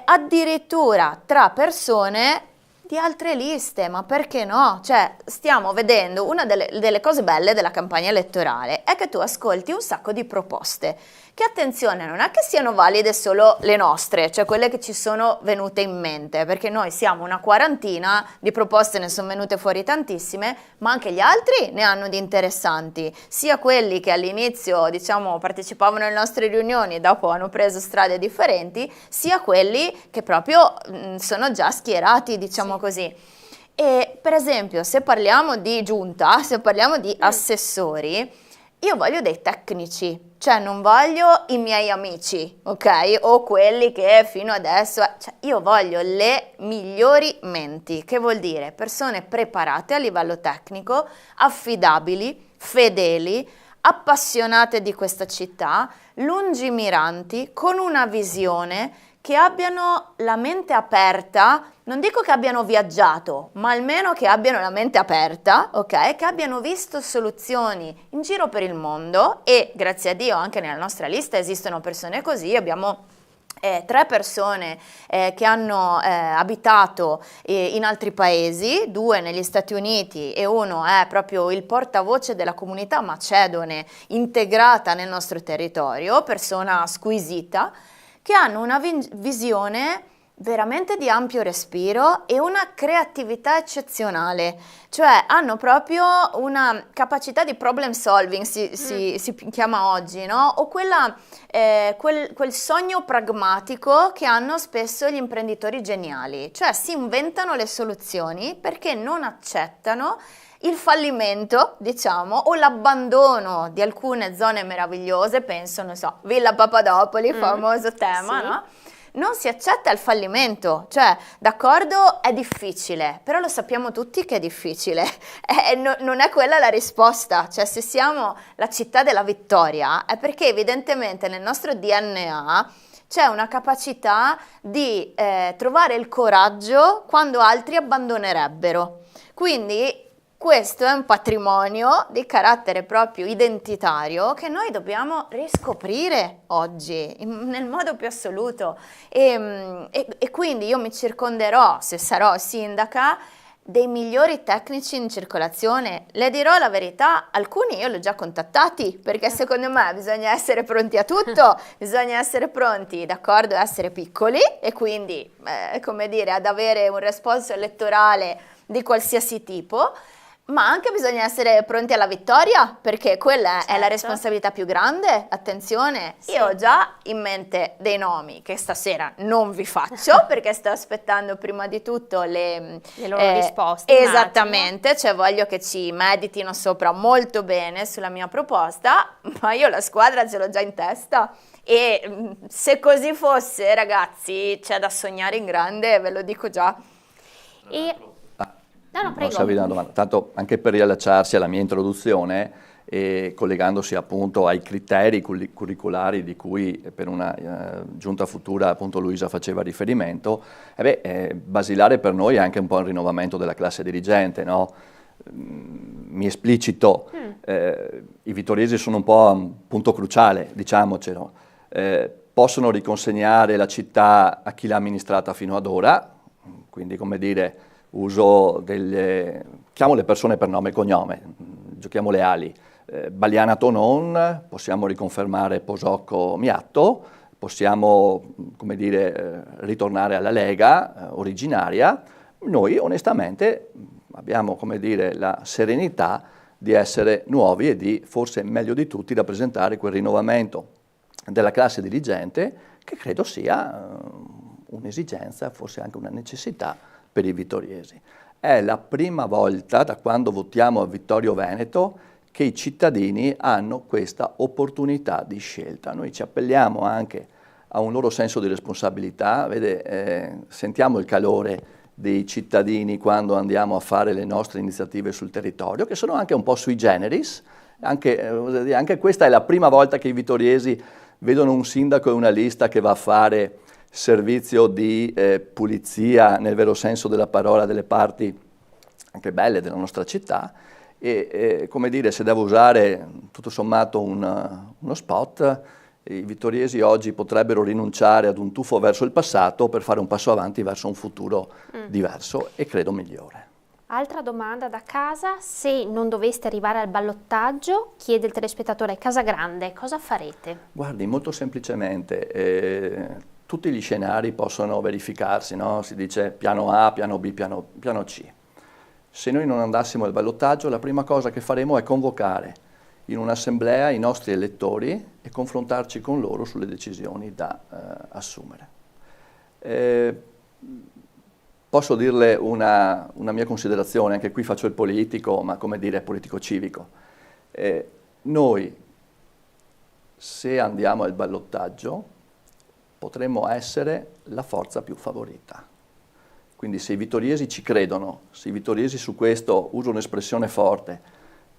addirittura tra persone di altre liste, ma perché no? Cioè, stiamo vedendo, una delle cose belle della campagna elettorale è che tu ascolti un sacco di proposte, che attenzione, non è che siano valide solo le nostre, cioè quelle che ci sono venute in mente, perché noi siamo una quarantina, di proposte ne sono venute fuori tantissime, ma anche gli altri ne hanno di interessanti, sia quelli che all'inizio, diciamo, partecipavano alle nostre riunioni e dopo hanno preso strade differenti, sia quelli che proprio sono già schierati, diciamo così. E per esempio, se parliamo di giunta, se parliamo di assessori, io voglio dei tecnici, cioè non voglio i miei amici, ok? O quelli che fino adesso, cioè io voglio le migliori menti, che vuol dire persone preparate a livello tecnico, affidabili, fedeli, appassionate di questa città, lungimiranti, con una visione, che abbiano la mente aperta, non dico che abbiano viaggiato, ma almeno che abbiano la mente aperta, ok? Che abbiano visto soluzioni in giro per il mondo, e grazie a Dio anche nella nostra lista esistono persone così. Abbiamo 3 persone che hanno abitato in altri paesi, 2 negli Stati Uniti e 1 è proprio il portavoce della comunità macedone integrata nel nostro territorio, persona squisita, che hanno una visione veramente di ampio respiro e una creatività eccezionale, cioè hanno proprio una capacità di problem solving, si chiama oggi, no? O quel sogno pragmatico che hanno spesso gli imprenditori geniali, cioè si inventano le soluzioni perché non accettano il fallimento, diciamo, o l'abbandono di alcune zone meravigliose, penso, non so, Villa Papadopoli, famoso tema, sì. no? Non si accetta il fallimento, cioè, d'accordo, è difficile, però lo sappiamo tutti che è difficile, non è quella la risposta, cioè se siamo la città della vittoria è perché evidentemente nel nostro DNA c'è una capacità di trovare il coraggio quando altri abbandonerebbero, quindi questo è un patrimonio di carattere proprio identitario che noi dobbiamo riscoprire oggi nel modo più assoluto e quindi io mi circonderò, se sarò sindaca, dei migliori tecnici in circolazione. Le dirò la verità, alcuni io li ho già contattati, perché secondo me bisogna essere pronti a tutto, bisogna essere pronti, d'accordo, a essere piccoli e quindi, come dire, ad avere un responso elettorale di qualsiasi tipo, ma anche bisogna essere pronti alla vittoria, perché quella è la responsabilità più grande. Attenzione, io ho già in mente dei nomi che stasera non vi faccio, perché sto aspettando prima di tutto le loro risposte. Esattamente, cioè voglio che ci meditino sopra molto bene sulla mia proposta, ma io la squadra ce l'ho già in testa. E se così fosse, ragazzi, c'è da sognare in grande, ve lo dico già. No, prego. Una domanda. Tanto anche per riallacciarsi alla mia introduzione e collegandosi appunto ai criteri curriculari di cui per una giunta futura appunto Luisa faceva riferimento, basilare per noi è anche un po' il rinnovamento della classe dirigente, no? Mi esplicito, i vittoriesi sono un po' un punto cruciale, diciamocelo, possono riconsegnare la città a chi l'ha amministrata fino ad ora, quindi come dire chiamo le persone per nome e cognome, giochiamo le ali. Balianato non, possiamo riconfermare Posocco Miatto, possiamo, come dire, ritornare alla Lega originaria. Noi onestamente abbiamo, come dire, la serenità di essere nuovi e di, forse meglio di tutti, rappresentare quel rinnovamento della classe dirigente che credo sia un'esigenza, forse anche una necessità per i vittoriesi. È la prima volta da quando votiamo a Vittorio Veneto che i cittadini hanno questa opportunità di scelta. Noi ci appelliamo anche a un loro senso di responsabilità, sentiamo il calore dei cittadini quando andiamo a fare le nostre iniziative sul territorio, che sono anche un po' sui generis, anche questa è la prima volta che i vittoriesi vedono un sindaco e una lista che va a fare servizio di pulizia, nel vero senso della parola, delle parti anche belle della nostra città, e come dire, se devo usare tutto sommato uno spot, i vittoriesi oggi potrebbero rinunciare ad un tuffo verso il passato per fare un passo avanti verso un futuro diverso e credo migliore. Altra domanda da casa: se non doveste arrivare al ballottaggio, chiede il telespettatore Casagrande, cosa farete? Guardi, molto semplicemente, tutti gli scenari possono verificarsi, no? Si dice piano A, piano B, piano C. Se noi non andassimo al ballottaggio, la prima cosa che faremo è convocare in un'assemblea i nostri elettori e confrontarci con loro sulle decisioni da assumere. Posso dirle una mia considerazione, anche qui faccio il politico, ma come dire politico-civico. Noi, se andiamo al ballottaggio, potremmo essere la forza più favorita. Quindi se i vittoriesi ci credono, se i vittoriesi su questo, uso un'espressione forte,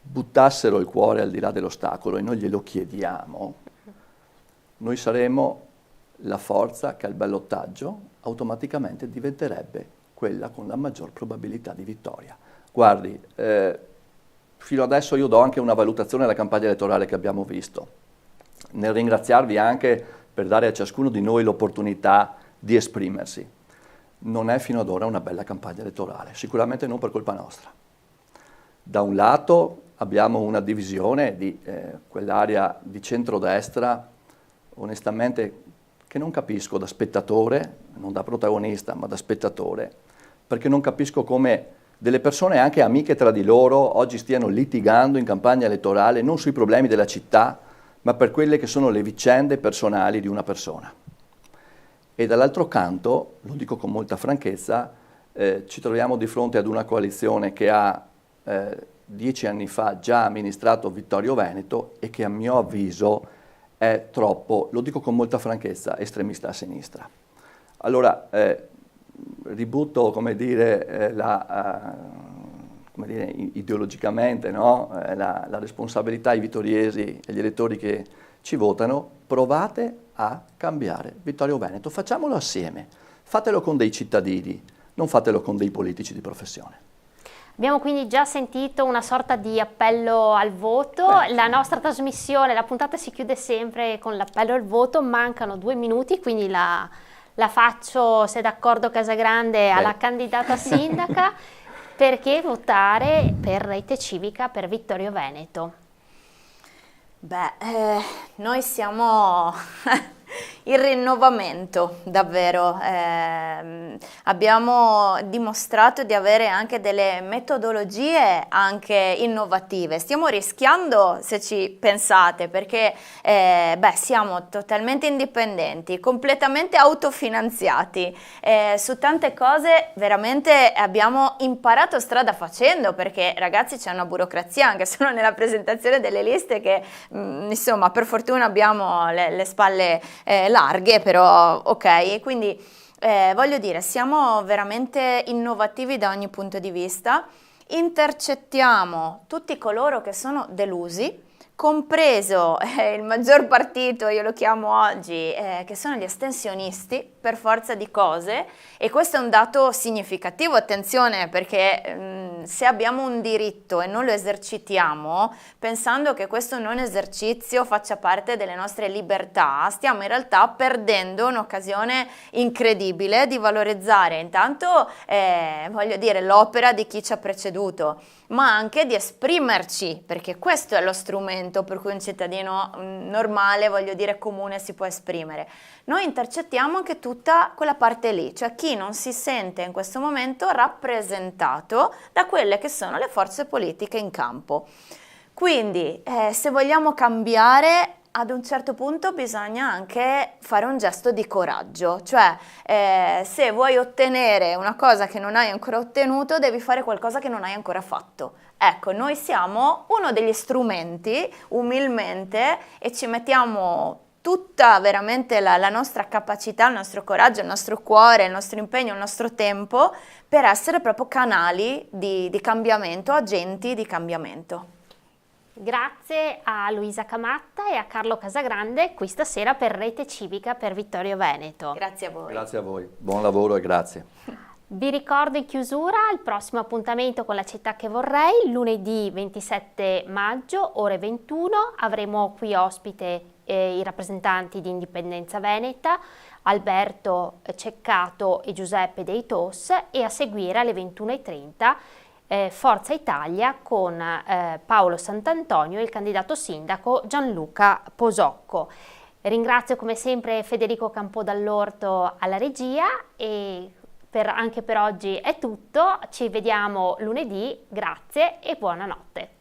buttassero il cuore al di là dell'ostacolo e noi glielo chiediamo, noi saremo la forza che al ballottaggio automaticamente diventerebbe quella con la maggior probabilità di vittoria. Guardi, fino adesso io do anche una valutazione alla campagna elettorale che abbiamo visto, nel ringraziarvi anche per dare a ciascuno di noi l'opportunità di esprimersi. Non è fino ad ora una bella campagna elettorale, sicuramente non per colpa nostra. Da un lato abbiamo una divisione di quell'area di centrodestra, onestamente, che non capisco da spettatore, non da protagonista, ma da spettatore, perché non capisco come delle persone anche amiche tra di loro oggi stiano litigando in campagna elettorale non sui problemi della città, ma per quelle che sono le vicende personali di una persona. E dall'altro canto, lo dico con molta franchezza, ci troviamo di fronte ad una coalizione che ha 10 anni fa già amministrato Vittorio Veneto e che a mio avviso è troppo, lo dico con molta franchezza, estremista a sinistra. Allora, ributto, come dire, ideologicamente, no? la responsabilità ai vittoriesi e agli elettori che ci votano, provate a cambiare Vittorio Veneto, facciamolo assieme, fatelo con dei cittadini, non fatelo con dei politici di professione. Abbiamo quindi già sentito una sorta di appello al voto, la nostra trasmissione, la puntata si chiude sempre con l'appello al voto, mancano 2 minuti, quindi la faccio, se d'accordo Casagrande, alla candidata sindaca, perché votare per Rete Civica per Vittorio Veneto? Noi siamo il rinnovamento, davvero. Abbiamo dimostrato di avere anche delle metodologie anche innovative. Stiamo rischiando, se ci pensate, perché siamo totalmente indipendenti, completamente autofinanziati. Su tante cose veramente abbiamo imparato strada facendo, perché ragazzi c'è una burocrazia anche solo nella presentazione delle liste che insomma per fortuna abbiamo le spalle larghe, però ok, quindi voglio dire, siamo veramente innovativi da ogni punto di vista, intercettiamo tutti coloro che sono delusi, compreso il maggior partito, io lo chiamo oggi, che sono gli astensionisti per forza di cose, e questo è un dato significativo, attenzione, perché se abbiamo un diritto e non lo esercitiamo, pensando che questo non esercizio faccia parte delle nostre libertà, stiamo in realtà perdendo un'occasione incredibile di valorizzare intanto, voglio dire, l'opera di chi ci ha preceduto, ma anche di esprimerci, perché questo è lo strumento per cui un cittadino normale, voglio dire comune, si può esprimere. Noi intercettiamo anche tutta quella parte lì, cioè chi non si sente in questo momento rappresentato da quelle che sono le forze politiche in campo. Quindi se vogliamo cambiare, ad un certo punto bisogna anche fare un gesto di coraggio, cioè se vuoi ottenere una cosa che non hai ancora ottenuto, devi fare qualcosa che non hai ancora fatto. Ecco, noi siamo uno degli strumenti, umilmente, e ci mettiamo tutta veramente la nostra capacità, il nostro coraggio, il nostro cuore, il nostro impegno, il nostro tempo per essere proprio canali di cambiamento, agenti di cambiamento. Grazie a Luisa Camatta e a Carlo Casagrande qui stasera per Rete Civica per Vittorio Veneto. Grazie a voi. Grazie a voi, buon lavoro e grazie. Vi ricordo in chiusura il prossimo appuntamento con la città che vorrei, lunedì 27 maggio, ore 21, avremo qui ospite i rappresentanti di Indipendenza Veneta, Alberto Ceccato e Giuseppe Dei Tos, e a seguire alle 21:30 Forza Italia con Paolo Sant'Antonio e il candidato sindaco Gianluca Posocco. Ringrazio come sempre Federico Campodall'Orto alla regia e anche per oggi è tutto, ci vediamo lunedì, grazie e buonanotte.